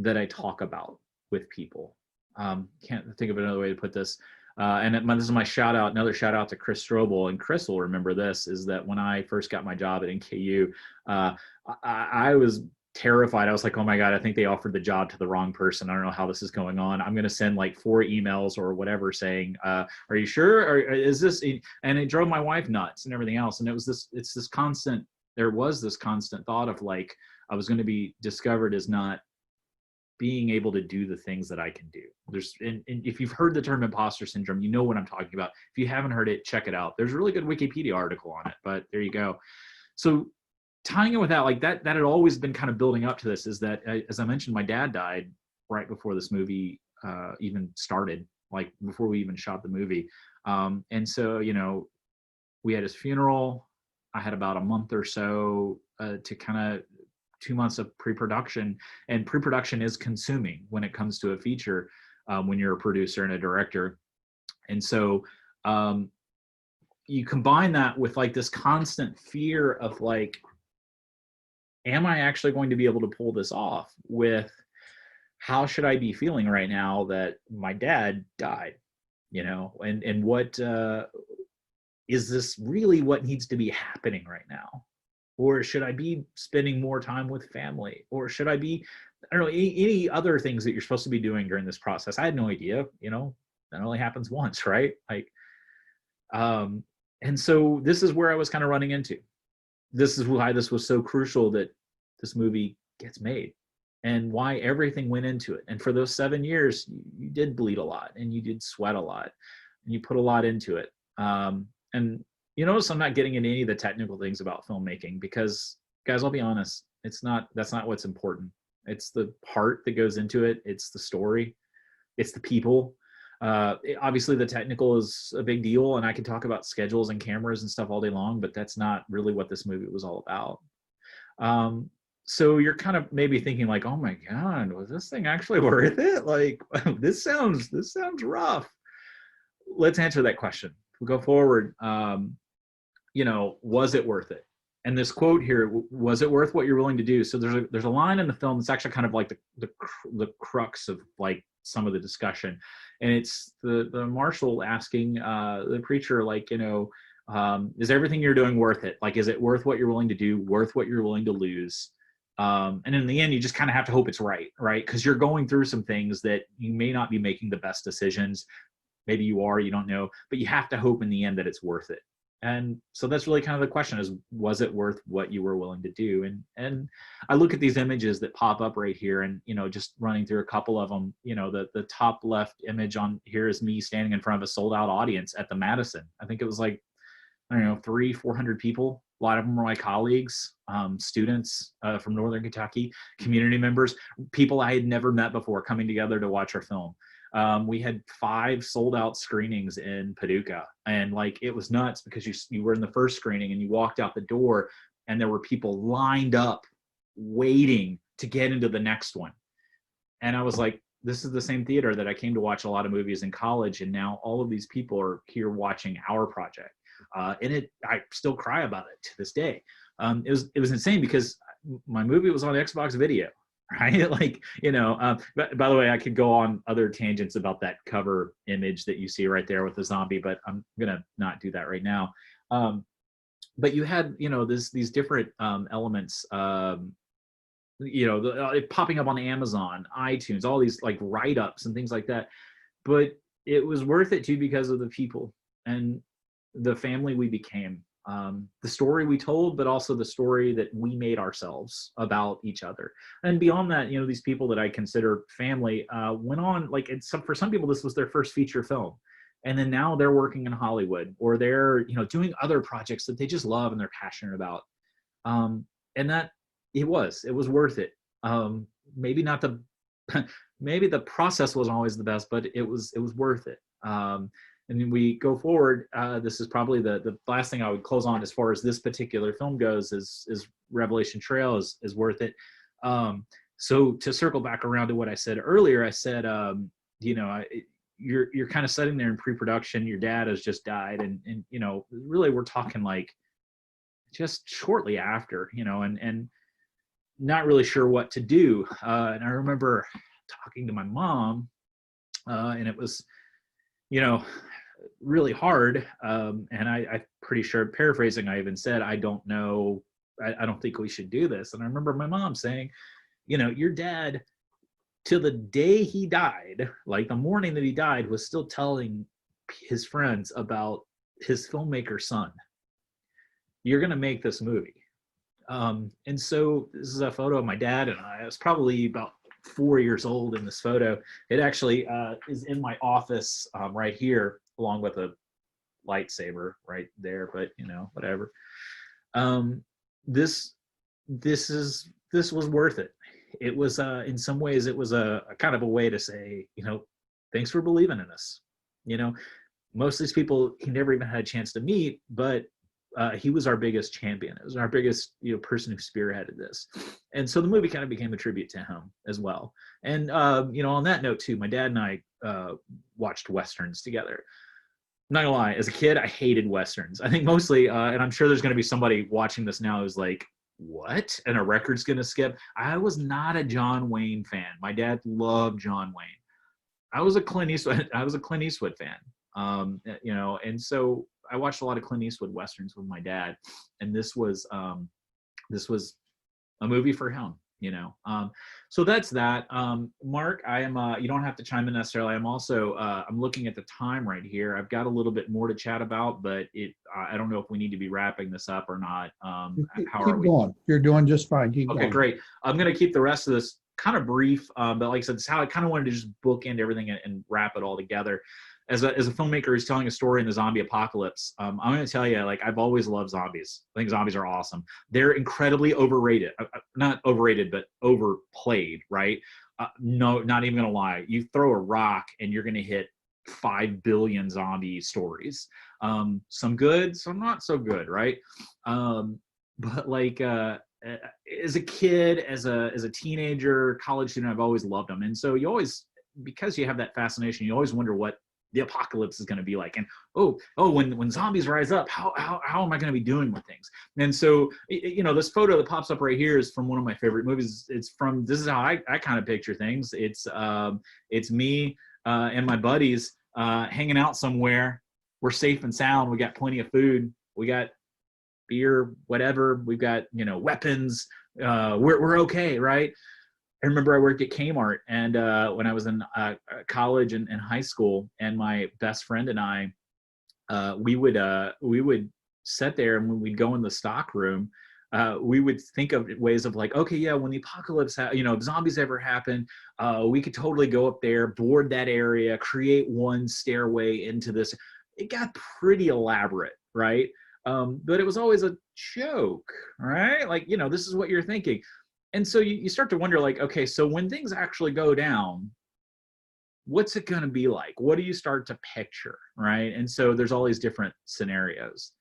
I talk about with people? Can't think of another way to put this. This is my shout out, another shout out to Chris Strobel, and Chris will remember this, is that when I first got my job at NKU, I was terrified. I was like, oh my God, I think they offered the job to the wrong person. I don't know how this is going on. I'm going to send like 4 emails or whatever saying, are you sure? Or is this, and it drove my wife nuts and everything else. And there was this constant thought of like, I was going to be discovered as not being able to do the things that I can do. And if you've heard the term imposter syndrome, you know what I'm talking about. If you haven't heard it, check it out. There's a really good Wikipedia article on it, but there you go. So tying it with that, like that had always been kind of building up to this, is that, as I mentioned, my dad died right before this movie even started, like before we even shot the movie. And so, we had his funeral. I had about a month or so to kind of 2 months of pre-production, and pre-production is consuming when it comes to a feature, when you're a producer and a director. And so you combine that with like this constant fear of like, am I actually going to be able to pull this off? With how should I be feeling right now that my dad died, and what is this really what needs to be happening right now? Or should I be spending more time with family? Or should I be, I don't know, any other things that you're supposed to be doing during this process? I had no idea, that only happens once, right? Like, and so this is where I was kind of running into. This is why this was so crucial that this movie gets made, and why everything went into it. And for those 7 years, you did bleed a lot, and you did sweat a lot, and you put a lot into it. And you notice I'm not getting into any of the technical things about filmmaking, because, guys, I'll be honest, that's not what's important. It's the part that goes into it. It's the story. It's the people. Obviously, the technical is a big deal, and I can talk about schedules and cameras and stuff all day long, but that's not really what this movie was all about. So you're kind of maybe thinking like, oh my God, was this thing actually worth it? Like, this sounds rough. let's answer that question. We'll go forward. Was it worth it? And this quote here, was it worth what you're willing to do? So there's a line in the film that's actually kind of like the crux of like some of the discussion. And it's the marshal asking the preacher, like, is everything you're doing worth it? Like, is it worth what you're willing to do, worth what you're willing to lose? And in the end, you just kind of have to hope it's right? Because you're going through some things that you may not be making the best decisions. Maybe you are, you don't know, but you have to hope in the end that it's worth it. And so that's really kind of the question is, was it worth what you were willing to do? And I look at these images that pop up right here and, just running through a couple of them, the top left image on here is me standing in front of a sold out audience at the Madison. I think it was like, 300-400 people. A lot of them were my colleagues, students from Northern Kentucky, community members, people I had never met before coming together to watch our film. We had 5 sold out screenings in Paducah, and like it was nuts because you were in the first screening and you walked out the door and there were people lined up waiting to get into the next one. And I was like, this is the same theater that I came to watch a lot of movies in college, and now all of these people are here watching our project. And I still cry about it to this day. It was insane because my movie was on Xbox Video. Right? Like, by the way, I could go on other tangents about that cover image that you see right there with the zombie, but I'm going to not do that right now. But you had, these different elements, popping up on Amazon, iTunes, all these like write-ups and things like that. But it was worth it too because of the people and the family we became. The story we told, but also the story that we made ourselves about each other. And beyond that, these people that I consider family went on, like for some people, this was their first feature film. And then now they're working in Hollywood, or they're, doing other projects that they just love and they're passionate about. And that it was worth it. Maybe not maybe the process wasn't always the best, but it was worth it. And then we go forward. This is probably the last thing I would close on as far as this particular film goes is Revelation Trail is worth it. So to circle back around to what I said earlier, I said, you're kind of sitting there in pre-production. Your dad has just died, and really we're talking like just shortly after, and not really sure what to do. And I remember talking to my mom, and it was, really hard. And I'm pretty sure, paraphrasing, I even said, I don't know, I don't think we should do this. And I remember my mom saying, your dad, till the day he died, like the morning that he died, was still telling his friends about his filmmaker son. You're going to make this movie. And so this is a photo of my dad and I was probably about 4 years old in this photo. It actually is in my office right here, along with a lightsaber right there, but whatever. This was worth it. It was in some ways it was a kind of a way to say, thanks for believing in us. Most of these people he never even had a chance to meet, but he was our biggest champion. It was our biggest, person who spearheaded this. And so the movie kind of became a tribute to him as well. And, on that note too, my dad and I watched Westerns together. I'm not gonna lie, as a kid, I hated Westerns. I think mostly, and I'm sure there's gonna be somebody watching this now who's like, what? And a record's gonna skip? I was not a John Wayne fan. My dad loved John Wayne. I was a Clint Eastwood fan. And so I watched a lot of Clint Eastwood Westerns with my dad, and this was a movie for him, so that's that. Mark, I am, you don't have to chime in necessarily. I'm also, I'm looking at the time right here. I've got a little bit more to chat about, but I don't know if we need to be wrapping this up or not. How are we? Keep going. You're doing just fine. Keep Okay, going. great. I'm going to keep the rest of this kind of brief, but like I said, it's how I kind of wanted to just bookend everything and wrap it all together. As a filmmaker who's telling a story in the zombie apocalypse, I'm going to tell you, like, I've always loved zombies. I think zombies are awesome. They're incredibly overrated. Not overrated, but overplayed, right? No, not even going to lie. You throw a rock and you're going to hit 5 billion zombie stories. Some good, some not so good, right? But like, as a kid, as a teenager, college student, I've always loved them. And so you always, because you have that fascination, you always wonder what the apocalypse is going to be like, and when zombies rise up, how am I going to be doing with things? And so, you know, this photo that pops up right here is from one of my favorite movies. This is how I kind of picture things. It's me and my buddies hanging out somewhere. We're safe and sound. We got plenty of food. We got beer, whatever. We've got, you know, weapons. We're okay, right? I remember I worked at Kmart, and when I was in college and high school, and my best friend and I, we would sit there, and when we'd go in the stock room, we would think of ways of like, okay, yeah, when the apocalypse, you know, if zombies ever happen, we could totally go up there, board that area, create one stairway into this. It got pretty elaborate, right? But it was always a joke, right? Like, you know, this is what you're thinking. And so you start to wonder, like, okay, so when things actually go down, what's it going to be like? What do you start to picture, right? And so there's all these different scenarios.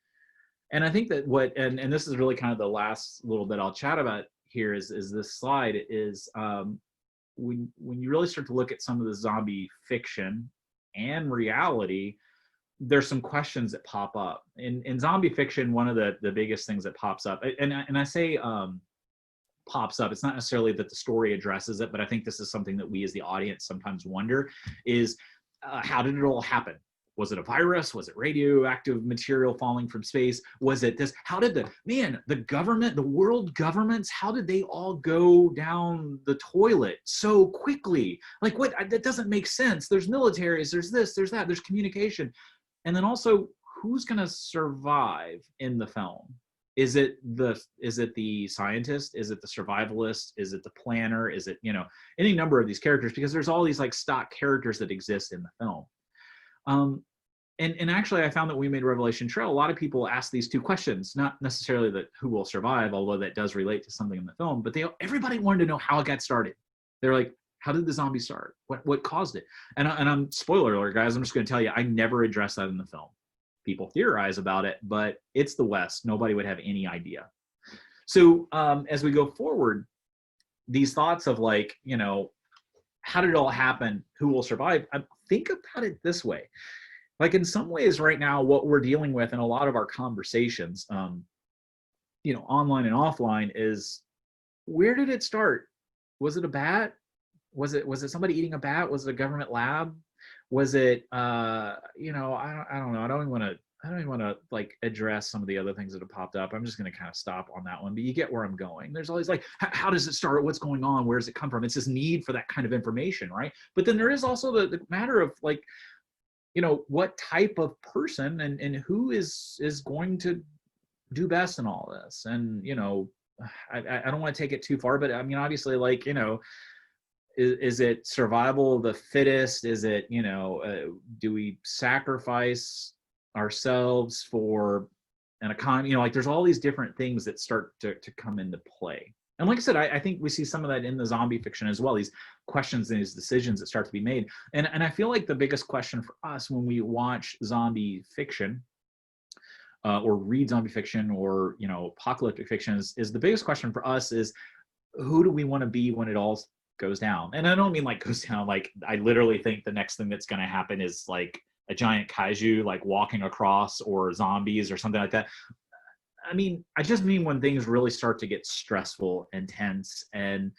And I think that and this is really kind of the last little bit I'll chat about here is this slide is when you really start to look at some of the zombie fiction and reality, there's some questions that pop up. In zombie fiction, one of the biggest things that pops up, and I say pops up, it's not necessarily that the story addresses it, but I think this is something that we as the audience sometimes wonder is how did it all happen? Was it a virus? Was it radioactive material falling from space? Was it this? How did the government, the world governments, how did they all go down the toilet so quickly? Like, what? That doesn't make sense. There's militaries, there's this, there's that, there's communication. And then also, who's going to survive in the film? Is it the scientist? Is it the survivalist? Is it the planner? Is it, you know, any number of these characters? Because there's all these like stock characters that exist in the film. And actually, I found that when we made Revelation Trail, a lot of people ask these two questions, not necessarily that who will survive, although that does relate to something in the film, but everybody wanted to know how it got started. They're like, how did the zombie start? What caused it? And I'm spoiler alert, guys, I'm just going to tell you, I never addressed that in the film. People theorize about it, but it's the West. Nobody would have any idea. So as we go forward, these thoughts of like, you know, how did it all happen? Who will survive? Think about it this way. Like in some ways right now, what we're dealing with in a lot of our conversations, you know, online and offline is, where did it start? Was it a bat? Was it somebody eating a bat? Was it a government lab? Was it, you know, I don't know. I don't even want to like address some of the other things that have popped up. I'm just going to kind of stop on that one, but you get where I'm going. There's always like, how does it start? What's going on? Where does it come from? It's this need for that kind of information, right? But then there is also the matter of like, you know, what type of person and who is going to do best in all this. And, you know, I don't want to take it too far, but I mean, obviously, like, you know, is it survival of the fittest? Is it, you know, do we sacrifice ourselves for an economy? You know, like there's all these different things that start to come into play. And like I said, I think we see some of that in the zombie fiction as well, these questions and these decisions that start to be made. And I feel like the biggest question for us when we watch zombie fiction or read zombie fiction or, you know, apocalyptic fiction is the biggest question for us is, who do we want to be when it all goes down? And I don't mean like goes down, like I literally think the next thing that's going to happen is like a giant kaiju like walking across or zombies or something like that. I mean, I just mean when things really start to get stressful, intense, and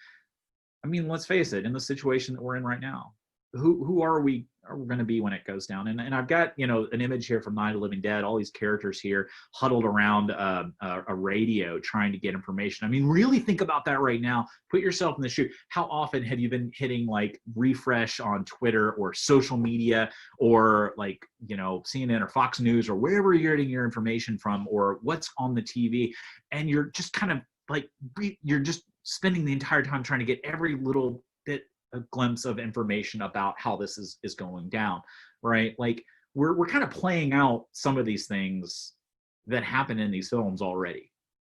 I mean, let's face it, in the situation that we're in right now, who are we going to be when it goes down? And I've got, you know, an image here from Night of the Living Dead, all these characters here huddled around a radio trying to get information. I mean, really think about that right now. Put yourself in the shoe. How often have you been hitting like refresh on Twitter or social media or like, you know, CNN or Fox News or wherever you're getting your information from or what's on the TV, and you're just kind of like, you're just spending the entire time trying to get every little bit a glimpse of information about how this is going down, right? Like we're kind of playing out some of these things that happen in these films already.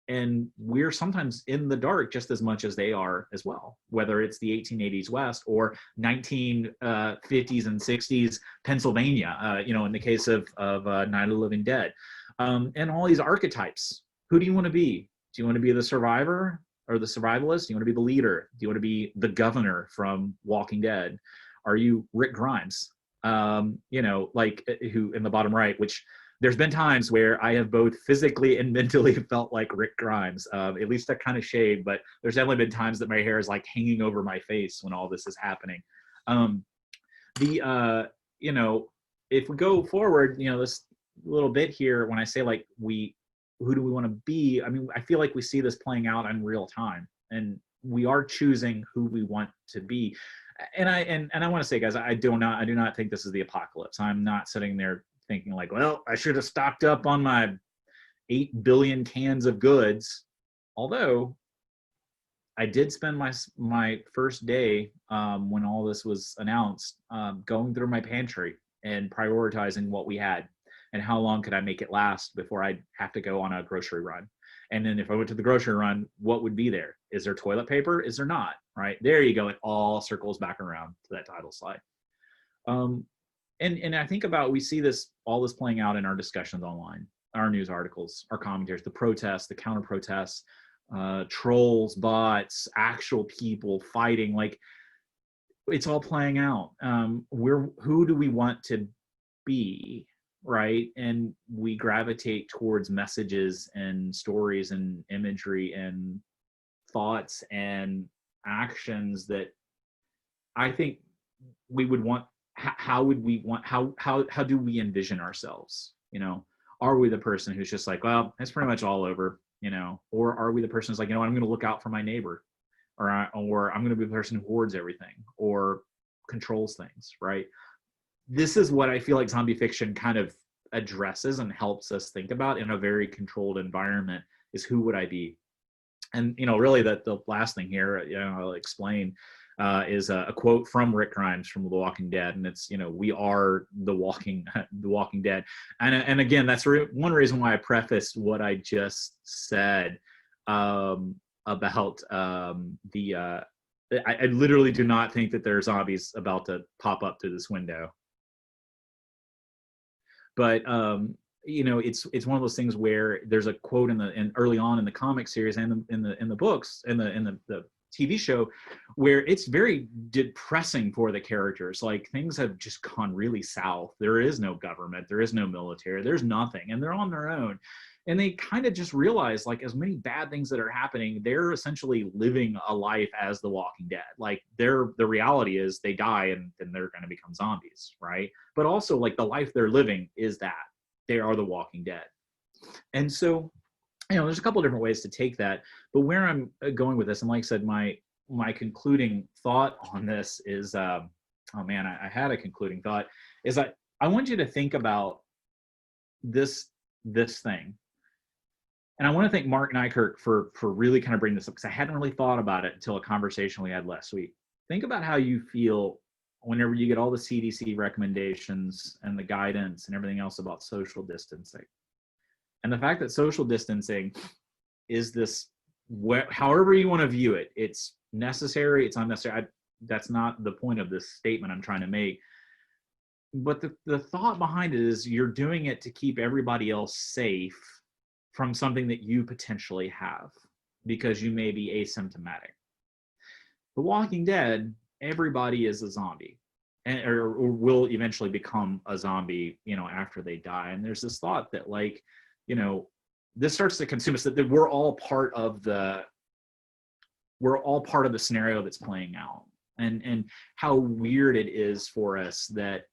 And we're sometimes in the dark just as much as they are as well, whether it's the 1880s West or 1950s and 60s Pennsylvania, you know, in the case of Night of the Living Dead. And all these archetypes. Who do you want to be? Do you want to be the survivor? Or the survivalist? Do you want to be the leader? Do you want to be the governor from Walking Dead? Are you Rick Grimes? you know, like who in the bottom right, which there's been times where I have both physically and mentally felt like Rick Grimes, at least that kind of shade, but there's definitely been times that my hair is like hanging over my face when all this is happening. You know, if we go forward, you know, this little bit here, when I say like who do we want to be? I mean, I feel like we see this playing out in real time, and we are choosing who we want to be. And I want to say, guys, I do not think this is the apocalypse. I'm not sitting there thinking like, well, I should have stocked up on my 8 billion cans of goods. Although I did spend my first day when all this was announced going through my pantry and prioritizing what we had and how long could I make it last before I'd have to go on a grocery run. And then if I went to the grocery run, what would be there? Is there toilet paper? Is there not? Right? There you go. It all circles back around to that title slide. And I think about, we see all this playing out in our discussions online, our news articles, our commentaries, the protests, the counter protests, trolls, bots, actual people fighting. Like, it's all playing out. Who do we want to be? Right? And we gravitate towards messages and stories and imagery and thoughts and actions that I think we would want. How would we want, how do we envision ourselves? You know, are we the person who's just like, well, it's pretty much all over, you know, or are we the person who's like, you know, I'm going to look out for my neighbor, or I'm going to be the person who hoards everything or controls things, right? This is what I feel like zombie fiction kind of addresses and helps us think about in a very controlled environment, is who would I be? And, you know, really the last thing here, you know, I'll explain, is a quote from Rick Grimes from The Walking Dead. And it's, you know, we are the walking dead. And again, that's one reason why I prefaced what I just said about I literally do not think that there are zombies about to pop up through this window. But you know, it's one of those things where there's a quote in early on in the comic series and in the books in the TV show, where it's very depressing for the characters. Like, things have just gone really south. There is no government, there is no military, there's nothing, and they're on their own. And they kind of just realize, like, as many bad things that are happening, they're essentially living a life as the Walking Dead. Like, the reality is they die and then they're going to become zombies, right? But also, like, the life they're living is that they are the Walking Dead. And so, you know, there's a couple of different ways to take that, but where I'm going with this, and like I said, my concluding thought on this is, oh man, I had a concluding thought, is I want you to think about this thing. And I want to thank Mark Nykirk for really kind of bringing this up, because I hadn't really thought about it until a conversation we had last week. Think about how you feel whenever you get all the CDC recommendations and the guidance and everything else about social distancing. And the fact that social distancing is this, however you want to view it, it's necessary, it's unnecessary. That's not the point of this statement I'm trying to make. But the thought behind it is, you're doing it to keep everybody else safe from something that you potentially have, because you may be asymptomatic. The Walking Dead, everybody is a zombie, or will eventually become a zombie, you know, after they die. And there's this thought that, like, you know, this starts to consume us, that we're all part of the scenario that's playing out, and how weird it is for us that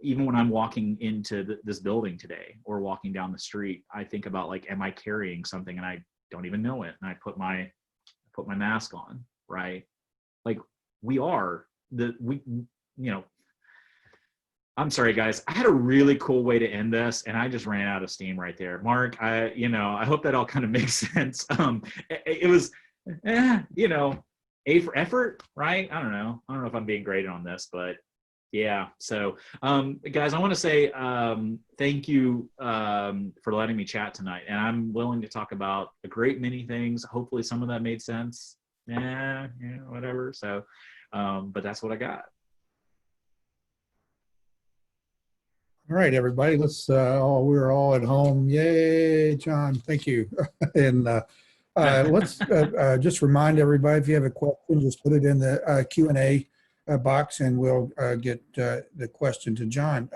even when I'm walking into this building today or walking down the street, I think about, like, am I carrying something and I don't even know it? And I put my mask on, right? Like, we are you know, I'm sorry, guys. I had a really cool way to end this, and I just ran out of steam right there. Mark, I hope that all kind of makes sense. It was, you know, A for effort, right? I don't know if I'm being graded on this, but yeah. So, guys, I want to say thank you for letting me chat tonight, and I'm willing to talk about a great many things. Hopefully, some of that made sense. Yeah, whatever. So, but that's what I got. All right, everybody, let's, we're all at home. Yay, John, thank you. And let's just remind everybody, if you have a question, just put it in the Q&A box, and we'll get the question to John.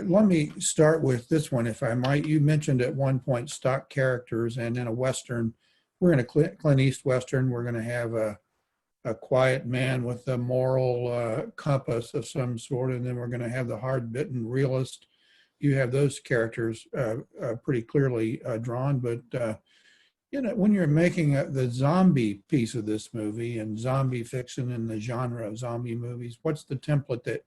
Let me start with this one, if I might. You mentioned at one point stock characters, and in a Western, we're in a Clint East Western, we're going to have a quiet man with a moral compass of some sort, and then we're going to have the hard-bitten realist. You have those characters pretty clearly drawn, but when you're making the zombie piece of this movie and zombie fiction and the genre of zombie movies, what's the template that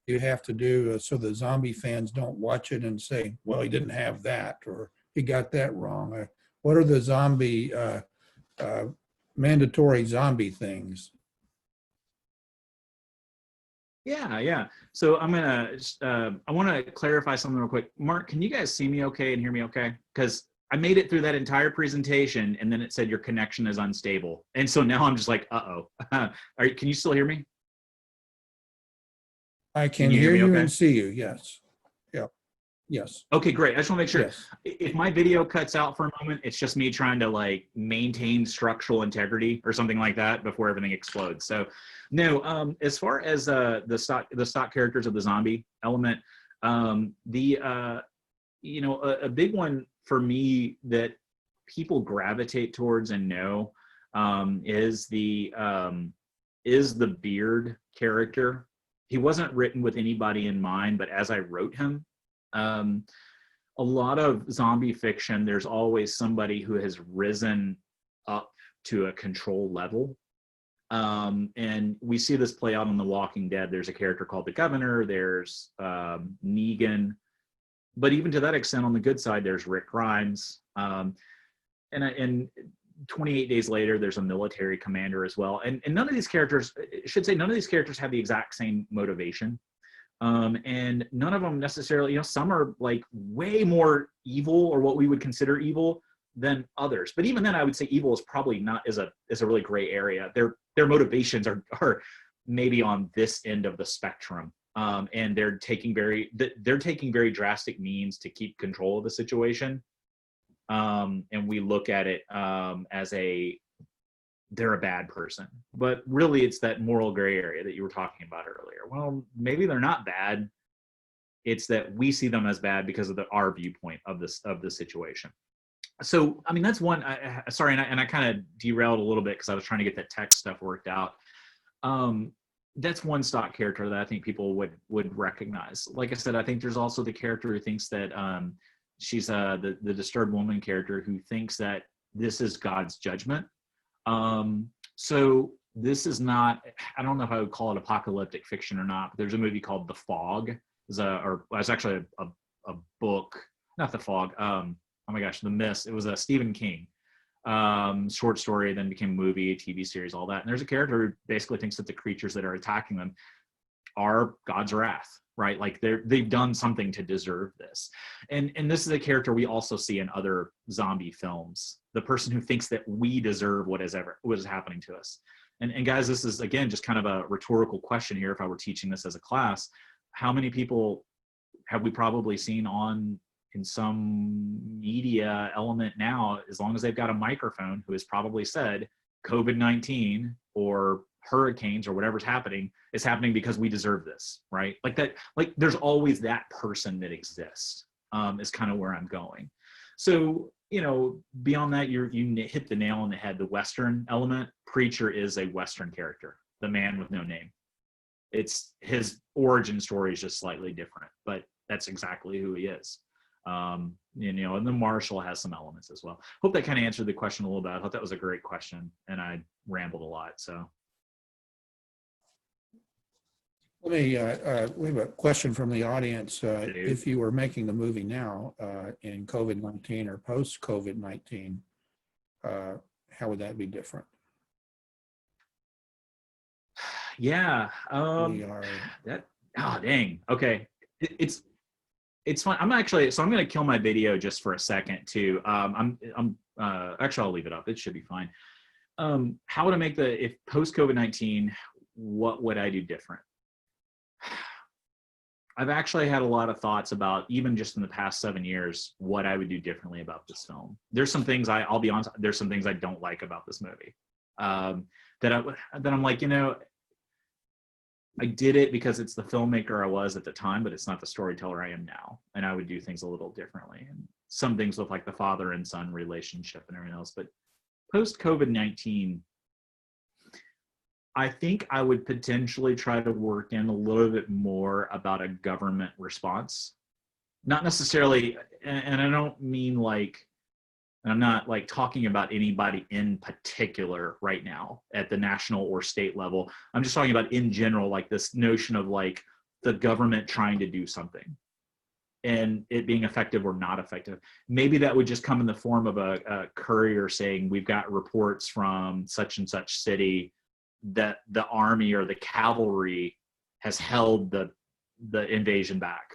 you have to do so the zombie fans don't watch it and say, well, he didn't have that, or he got that wrong? What are the zombie, mandatory zombie things? Yeah. So I'm gonna, I want to clarify something real quick. Mark, can you guys see me okay and hear me okay? Because I made it through that entire presentation and then it said your connection is unstable. And so now I'm just like, uh-oh. Can you still hear me? I can you hear hear me you okay? and see you, yes. Yeah, yes. Okay, great. I just want to make sure. Yes. If my video cuts out for a moment, it's just me trying to like maintain structural integrity or something like that before everything explodes. So no, as far as the stock characters of the zombie element, a big one for me that people gravitate towards and know is the beard character. He wasn't written with anybody in mind, but as I wrote him, a lot of zombie fiction, there's always somebody who has risen up to a control level. And we see this play out on The Walking Dead. There's a character called the Governor, there's Negan, but even to that extent, on the good side, there's Rick Grimes. And 28 days later, there's a military commander as well. And none of these characters, I should say, none of these characters have the exact same motivation. And none of them necessarily, some are like way more evil or what we would consider evil than others. But even then, I would say evil is probably not is a really gray area. Their motivations are maybe on this end of the spectrum. And they're taking very drastic means to keep control of the situation. And we look at it as they're a bad person, but really it's that moral gray area that you were talking about earlier. Well, maybe they're not bad. It's that we see them as bad because of our viewpoint of the situation. So, I mean, that's one. Sorry, and I kind of derailed a little bit because I was trying to get that tech stuff worked out. That's one stock character that I think people would recognize. Like I said, I think there's also the character who thinks that she's the disturbed woman character who thinks that this is God's judgment. So this is not, I don't know if I would call it apocalyptic fiction or not, but there's a movie called The Fog. It's actually a book, not The Fog. Oh my gosh, The Mist. It was a Stephen King short story, then became a movie, a TV series, all that. And there's a character who basically thinks that the creatures that are attacking them are God's wrath, right? Like they've done something to deserve this. And this is a character we also see in other zombie films. The person who thinks that we deserve what is happening to us. And guys, this is again just kind of a rhetorical question here. If I were teaching this as a class, how many people have we probably seen in some media element now, as long as they've got a microphone, who has probably said COVID-19 or hurricanes or whatever's happening is happening because we deserve this, right? Like that, like there's always that person that exists, is kind of where I'm going. So, beyond that, you hit the nail on the head. The Western element, Preacher is a Western character, the man with no name. It's his origin story is just slightly different, but that's exactly who he is. And the Marshal has some elements as well. Hope that kind of answered the question a little bit. I thought that was a great question, and I rambled a lot. So Let me, we have a question from the audience. If you were making the movie now in COVID-19 or post-COVID-19, how would that be different? Yeah. Dang. Okay. It's fun. Actually going to kill my video just for a second too. Actually, I'll leave it up. It should be fine. How would I make if post COVID-19, what would I do different? I've actually had a lot of thoughts about, even just in the past 7 years, what I would do differently about this film. There's some things I'll be honest, there's some things I don't like about this movie. That I'm like, I did it because it's the filmmaker I was at the time, but it's not the storyteller I am now. And I would do things a little differently. And some things with like the father and son relationship and everything else. But post COVID-19, I think I would potentially try to work in a little bit more about a government response. Not necessarily, and I don't mean like, I'm not like talking about anybody in particular right now at the national or state level. I'm just talking about in general, like this notion of like the government trying to do something and it being effective or not effective. Maybe that would just come in the form of a courier saying, we've got reports from such and such city that the army or the cavalry has held the invasion back,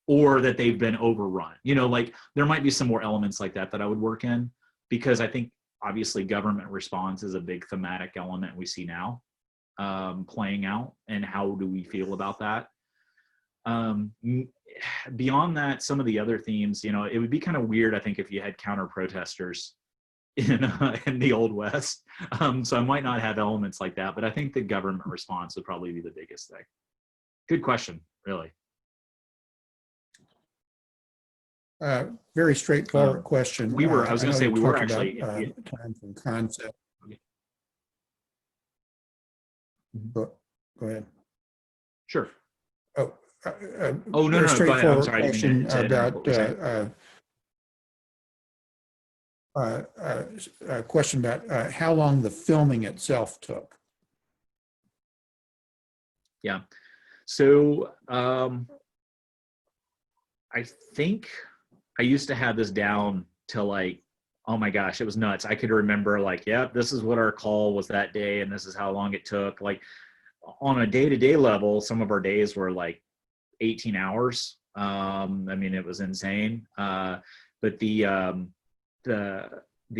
or that they've been overrun. You know, like there might be some more elements like that I would work in, because I think obviously government response is a big thematic element we see now playing out, and how do we feel about that? Beyond that, some of the other themes, you know, it would be kind of weird, I think, if you had counter protesters in the Old West. So I might not have elements like that, but I think the government response would probably be the biggest thing. Good question, really. Very straightforward question. I was going to say, we were actually time from concept. Go ahead. Sure. Oh, no, go ahead. I'm sorry. Question a question about how long the filming itself took. Yeah. So I think I used to have this down to like, oh my gosh, it was nuts. I could remember like, yeah, this is what our call was that day, and this is how long it took. Like on a day-to-day level, some of our days were like 18 hours. I mean, it was insane. But the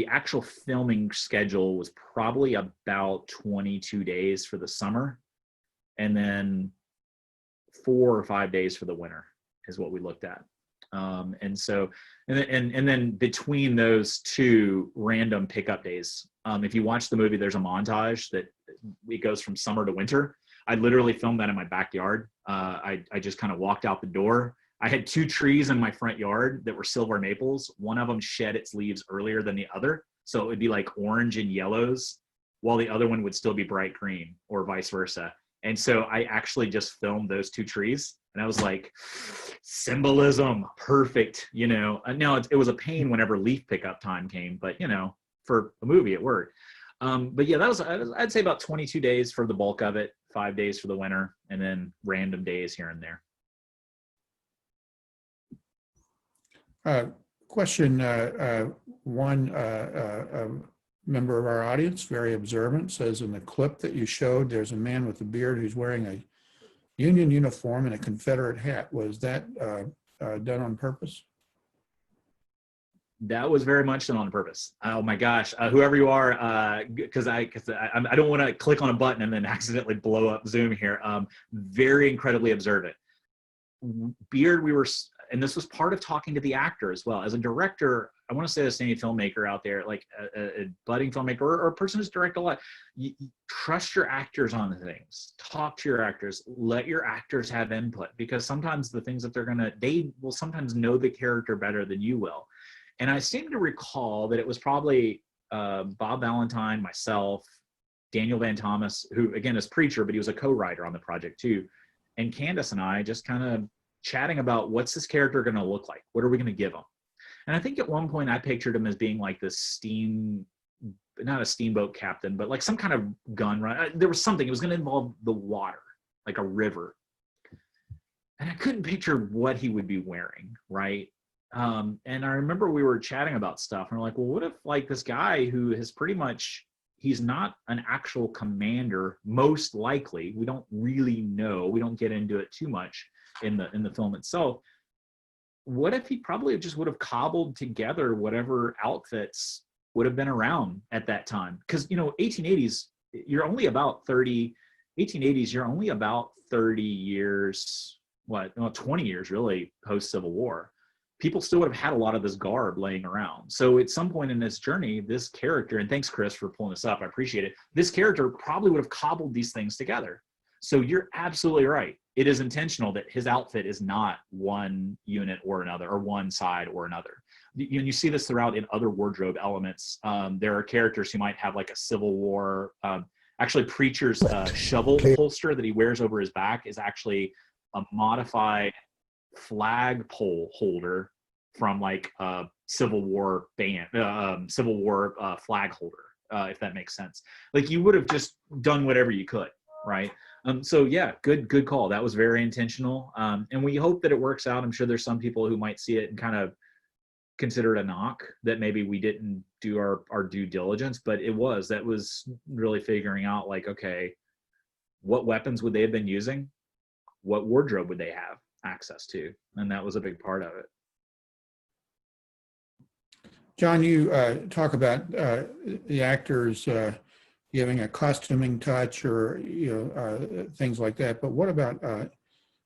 actual filming schedule was probably about 22 days for the summer, and then 4 or 5 days for the winter is what we looked at. And so, and then between those two random pickup days, if you watch the movie, there's a montage that it goes from summer to winter. I literally filmed that in my backyard. I just kind of walked out the door. I had 2 trees in my front yard that were silver maples. One of them shed its leaves earlier than the other, so it would be like orange and yellows, while the other one would still be bright green, or vice versa. And so I actually just filmed those 2 trees. And I was like, symbolism, perfect, you know. Now it was a pain whenever leaf pickup time came, but you know, for a movie it worked. But yeah, that was, I'd say about 22 days for the bulk of it, 5 days for the winter, and then random days here and there. Question one member of our audience, very observant, says in the clip that you showed, there's a man with a beard who's wearing a Union uniform and a Confederate hat. Was that done on purpose? That was very much done on purpose. Oh my gosh, whoever you are, because I don't want to click on a button and then accidentally blow up Zoom here. Very incredibly observant. Beard, and this was part of talking to the actor as well. As a director, I want to say this to any filmmaker out there, like a budding filmmaker or a person who's directed a lot, you trust your actors on things. Talk to your actors. Let your actors have input, because sometimes the things that they will sometimes know the character better than you will. And I seem to recall that it was probably Bob Valentine, myself, Daniel Van Thomas, who again is Preacher, but he was a co-writer on the project too, and Candace and I just kind of chatting about what's this character going to look like? What are we going to give him? And I think at one point I pictured him as being like this not a steamboat captain, but like some kind of gun run. There was something, it was going to involve the water, like a river. And I couldn't picture what he would be wearing, right? And I remember we were chatting about stuff and we're like, well, what if like this guy who has pretty much, he's not an actual commander, most likely, we don't really know, we don't get into it too much in the film itself. What if he probably just would have cobbled together whatever outfits would have been around at that time? Because, you know, 1880s, you're only about 30 years, 20 years really post-Civil War. People still would have had a lot of this garb laying around. So at some point in this journey, this character, and thanks Chris for pulling this up, I appreciate it, this character probably would have cobbled these things together. So you're absolutely right. It is intentional that his outfit is not one unit or another, or one side or another. You see this throughout in other wardrobe elements. There are characters who might have like a Civil War, actually Preacher's shovel holster that he wears over his back is actually a modified flagpole holder from like a Civil War Civil War flag holder, if that makes sense. Like you would have just done whatever you could, right? So yeah, good call. That was very intentional, and we hope that it works out. I'm sure there's some people who might see it and kind of consider it a knock that maybe we didn't do our due diligence, but that was really figuring out like, okay, what weapons would they have been using? What wardrobe would they have access to? And that was a big part of it. John, you talk about the actors giving a costuming touch or things like that. But what about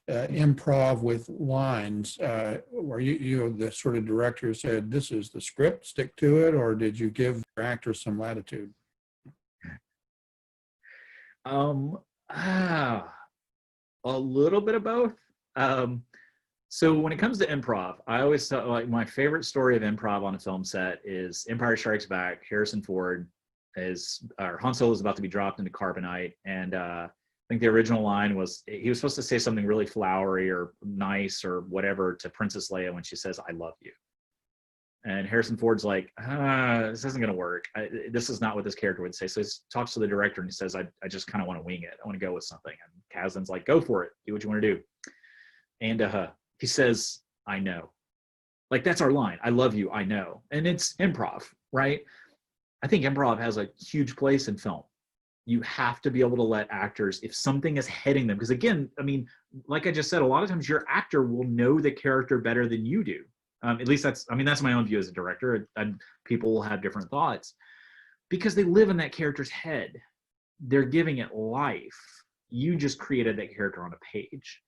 improv with lines? Where you the sort of director said, "This is the script, stick to it," or did you give your actors some latitude? A little bit of both. So when it comes to improv, I always thought like my favorite story of improv on a film set is Empire Strikes Back. Harrison Ford Han Solo is about to be dropped into carbonite, and I think the original line was he was supposed to say something really flowery or nice or whatever to Princess Leia when she says, "I love you." And Harrison Ford's like, this isn't going to work. This is not what this character would say. So he talks to the director and he says, I just kind of want to wing it. I want to go with something. And Kasdan's like, go for it. Do what you want to do. And he says, I know. Like, that's our line. I love you. I know. And it's improv, right? I think improv has a huge place in film. You have to be able to let actors, if something is heading them, because again, I mean, like I just said, a lot of times your actor will know the character better than you do. At least that's my own view as a director. And people will have different thoughts because they live in that character's head. They're giving it life. You just created that character on a page.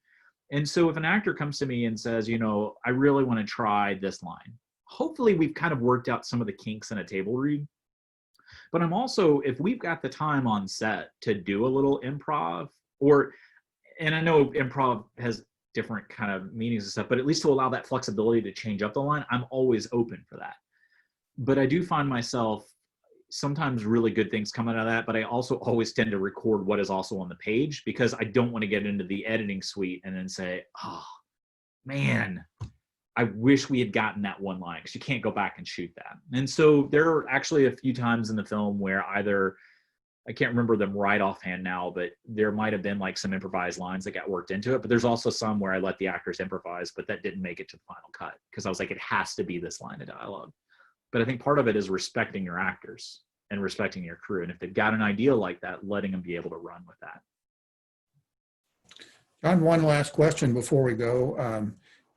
And so if an actor comes to me and says, I really want to try this line, hopefully we've kind of worked out some of the kinks in a table read. But I'm also, if we've got the time on set to do a little improv, and I know improv has different kind of meanings and stuff, but at least to allow that flexibility to change up the line, I'm always open for that. But I do find myself sometimes really good things come out of that, but I also always tend to record what is also on the page because I don't want to get into the editing suite and then say, oh man, I wish we had gotten that one line, because you can't go back and shoot that. And so there are actually a few times in the film where either, I can't remember them right offhand now, but there might have been like some improvised lines that got worked into it. But there's also some where I let the actors improvise, but that didn't make it to the final cut because I was like, it has to be this line of dialogue. But I think part of it is respecting your actors and respecting your crew. And if they've got an idea like that, letting them be able to run with that. John, one last question before we go.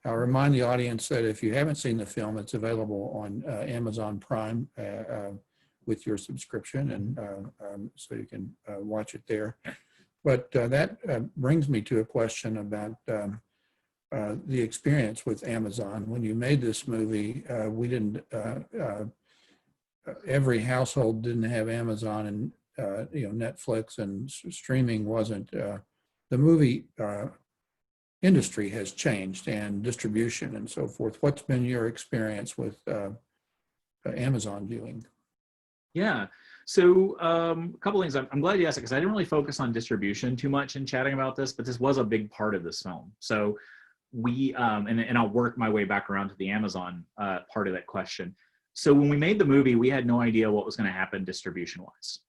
I'll remind the audience that if you haven't seen the film, it's available on Amazon Prime with your subscription, and so you can watch it there. But that brings me to a question about the experience with Amazon. When you made this movie, we didn't, every household didn't have Amazon, and Netflix and streaming wasn't. The movie industry has changed, and distribution and so forth. What's been your experience with Amazon viewing? Yeah. So a couple things. I'm glad you asked it because I didn't really focus on distribution too much in chatting about this, but this was a big part of this film. So we, and I'll work my way back around to the Amazon part of that question. So when we made the movie, we had no idea what was going to happen distribution-wise.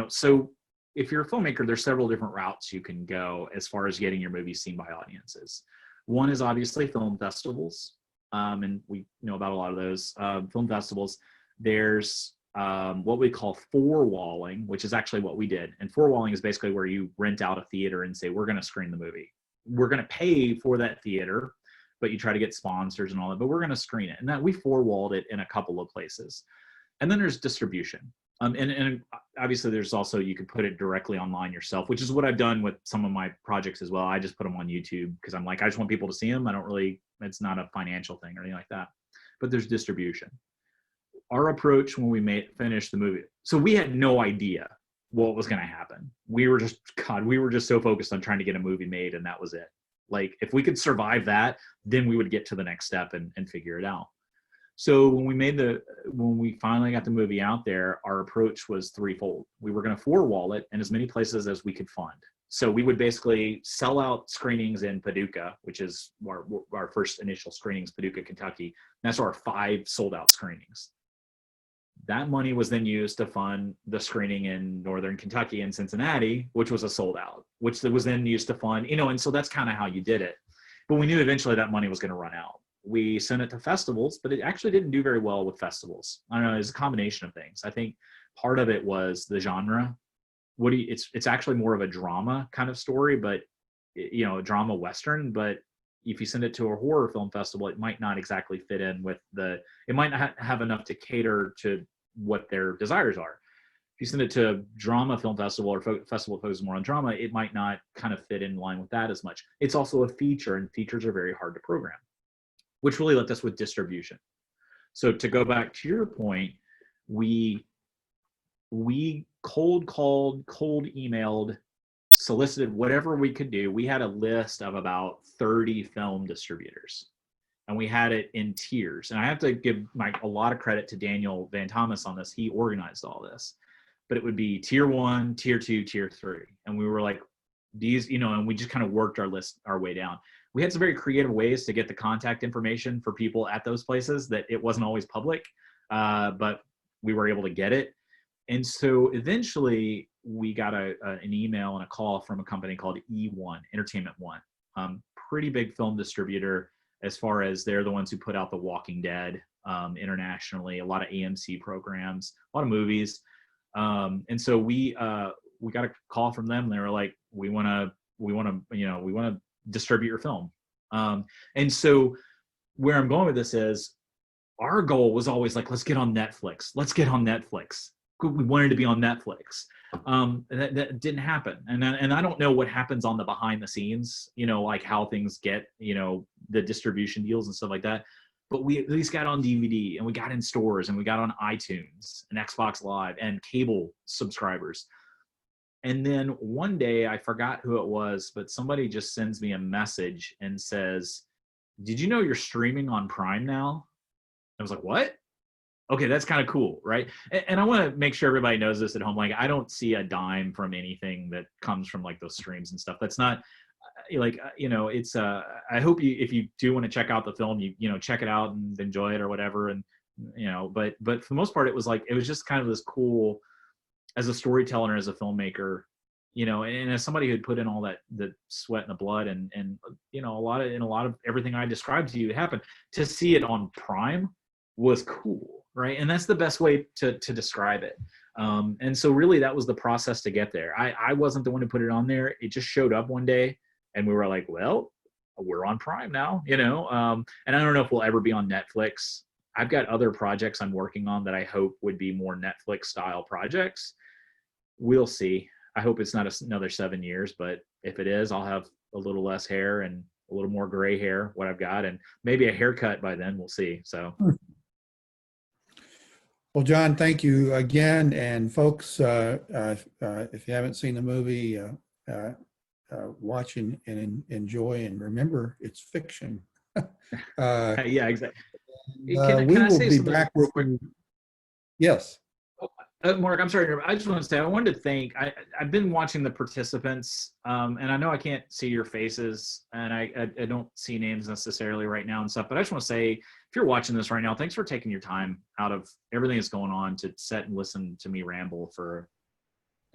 So if you're a filmmaker, there's several different routes you can go as far as getting your movie seen by audiences. One is obviously film festivals, and we know about a lot of those film festivals. There's what we call four-walling, which is actually what we did. And four-walling is basically where you rent out a theater and say, we're going to screen the movie. We're going to pay for that theater, but you try to get sponsors and all that, but we're going to screen it. And that we four-walled it in a couple of places. And then there's distribution. And obviously there's also, you could put it directly online yourself, which is what I've done with some of my projects as well. I just put them on YouTube because I'm like, I just want people to see them. It's not a financial thing or anything like that. But there's distribution. Our approach when we finished the movie, so we had no idea what was going to happen. We were just so focused on trying to get a movie made, and that was it. Like, if we could survive that, then we would get to the next step and figure it out. So when we finally got the movie out there, our approach was threefold. We were going to four-wall it in as many places as we could fund. So we would basically sell out screenings in Paducah, which is our first initial screenings, Paducah, Kentucky. That's our 5 sold-out screenings. That money was then used to fund the screening in Northern Kentucky and Cincinnati, which was a sold out, which was then used to fund, and so that's kind of how you did it. But we knew eventually that money was going to run out. We sent it to festivals, but it actually didn't do very well with festivals. I don't know, it's a combination of things. I think part of it was the genre. It's actually more of a drama kind of story, but a drama Western, but if you send it to a horror film festival, it might not exactly fit in with it might not have enough to cater to what their desires are. If you send it to a drama film festival or festival that focuses more on drama, it might not kind of fit in line with that as much. It's also a feature, and features are very hard to program, which really left us with distribution. So to go back to your point, we cold called, cold emailed, solicited whatever we could do. We had a list of about 30 film distributors, and we had it in tiers. And I have to give a lot of credit to Daniel Van Thomas on this. He organized all this, but it would be tier 1, tier 2, tier 3. And we were like, these, and we just kind of worked our way down. We had some very creative ways to get the contact information for people at those places that it wasn't always public, but we were able to get it. And so eventually we got an email and a call from a company called E1, Entertainment One, pretty big film distributor, as far as they're the ones who put out The Walking Dead internationally, a lot of AMC programs, a lot of movies. And so we got a call from them. And they were like, we want to distribute your film. And so where I'm going with this is, our goal was always like, let's get on Netflix. We wanted to be on Netflix. And that didn't happen. And I don't know what happens on the behind the scenes, like how things get, the distribution deals and stuff like that. But we at least got on DVD, and we got in stores, and we got on iTunes and Xbox Live and cable subscribers. And then one day, I forgot who it was, but somebody just sends me a message and says, "Did you know you're streaming on Prime now?" I was like, "What?" Okay, that's kind of cool, right? And I want to make sure everybody knows this at home. Like, I don't see a dime from anything that comes from like those streams and stuff. That's not it's I hope if you do want to check out the film, you check it out and enjoy it or whatever. And but for the most part, it was just kind of this cool, as a storyteller and as a filmmaker, and as somebody who had put in all the sweat and the blood and a lot of everything I described to you happened, to see it on Prime was cool, right? And that's the best way to describe it. And so really that was the process to get there. I wasn't the one who put it on there. It just showed up one day, and we were like, well, we're on Prime now, and I don't know if we'll ever be on Netflix. I've got other projects I'm working on that I hope would be more Netflix style projects. We'll see. I hope it's not another 7 years, but if it is, I'll have a little less hair and a little more gray hair, what I've got, and maybe a haircut by then. We'll see. So. Well, John, thank you again. And folks, if you haven't seen the movie, watch and enjoy, and remember, it's fiction. Yeah, exactly. We will be back with you. Yes. Mark, I'm sorry. I just want to say, I wanted to thank, I've been watching the participants, and I know I can't see your faces, and I don't see names necessarily right now and stuff, but I just want to say, if you're watching this right now, thanks for taking your time out of everything that's going on to sit and listen to me ramble for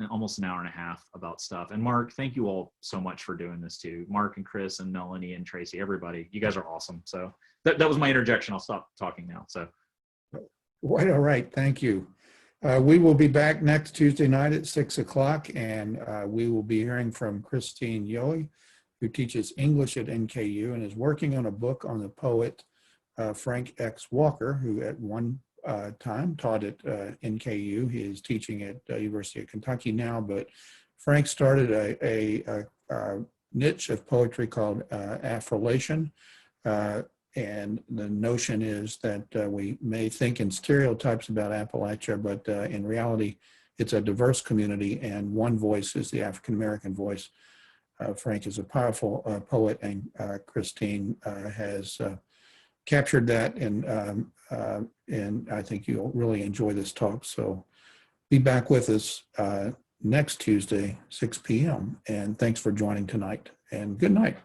almost an hour and a half about stuff. And Mark, thank you all so much for doing this too. Mark and Chris and Melanie and Tracy, everybody, you guys are awesome. So that was my interjection. I'll stop talking now. So. All right. Thank you. We will be back next Tuesday night at 6 o'clock, and we will be hearing from Christine Yohe, who teaches English at NKU and is working on a book on the poet Frank X. Walker, who at one time taught at NKU. He is teaching at University of Kentucky now, but Frank started a niche of poetry called Affrilation. And the notion is that we may think in stereotypes about Appalachia, but in reality, it's a diverse community, and one voice is the African-American voice. Frank is a powerful poet, and Christine has captured that, and I think you'll really enjoy this talk. So be back with us next Tuesday, 6 p.m. And thanks for joining tonight, and good night.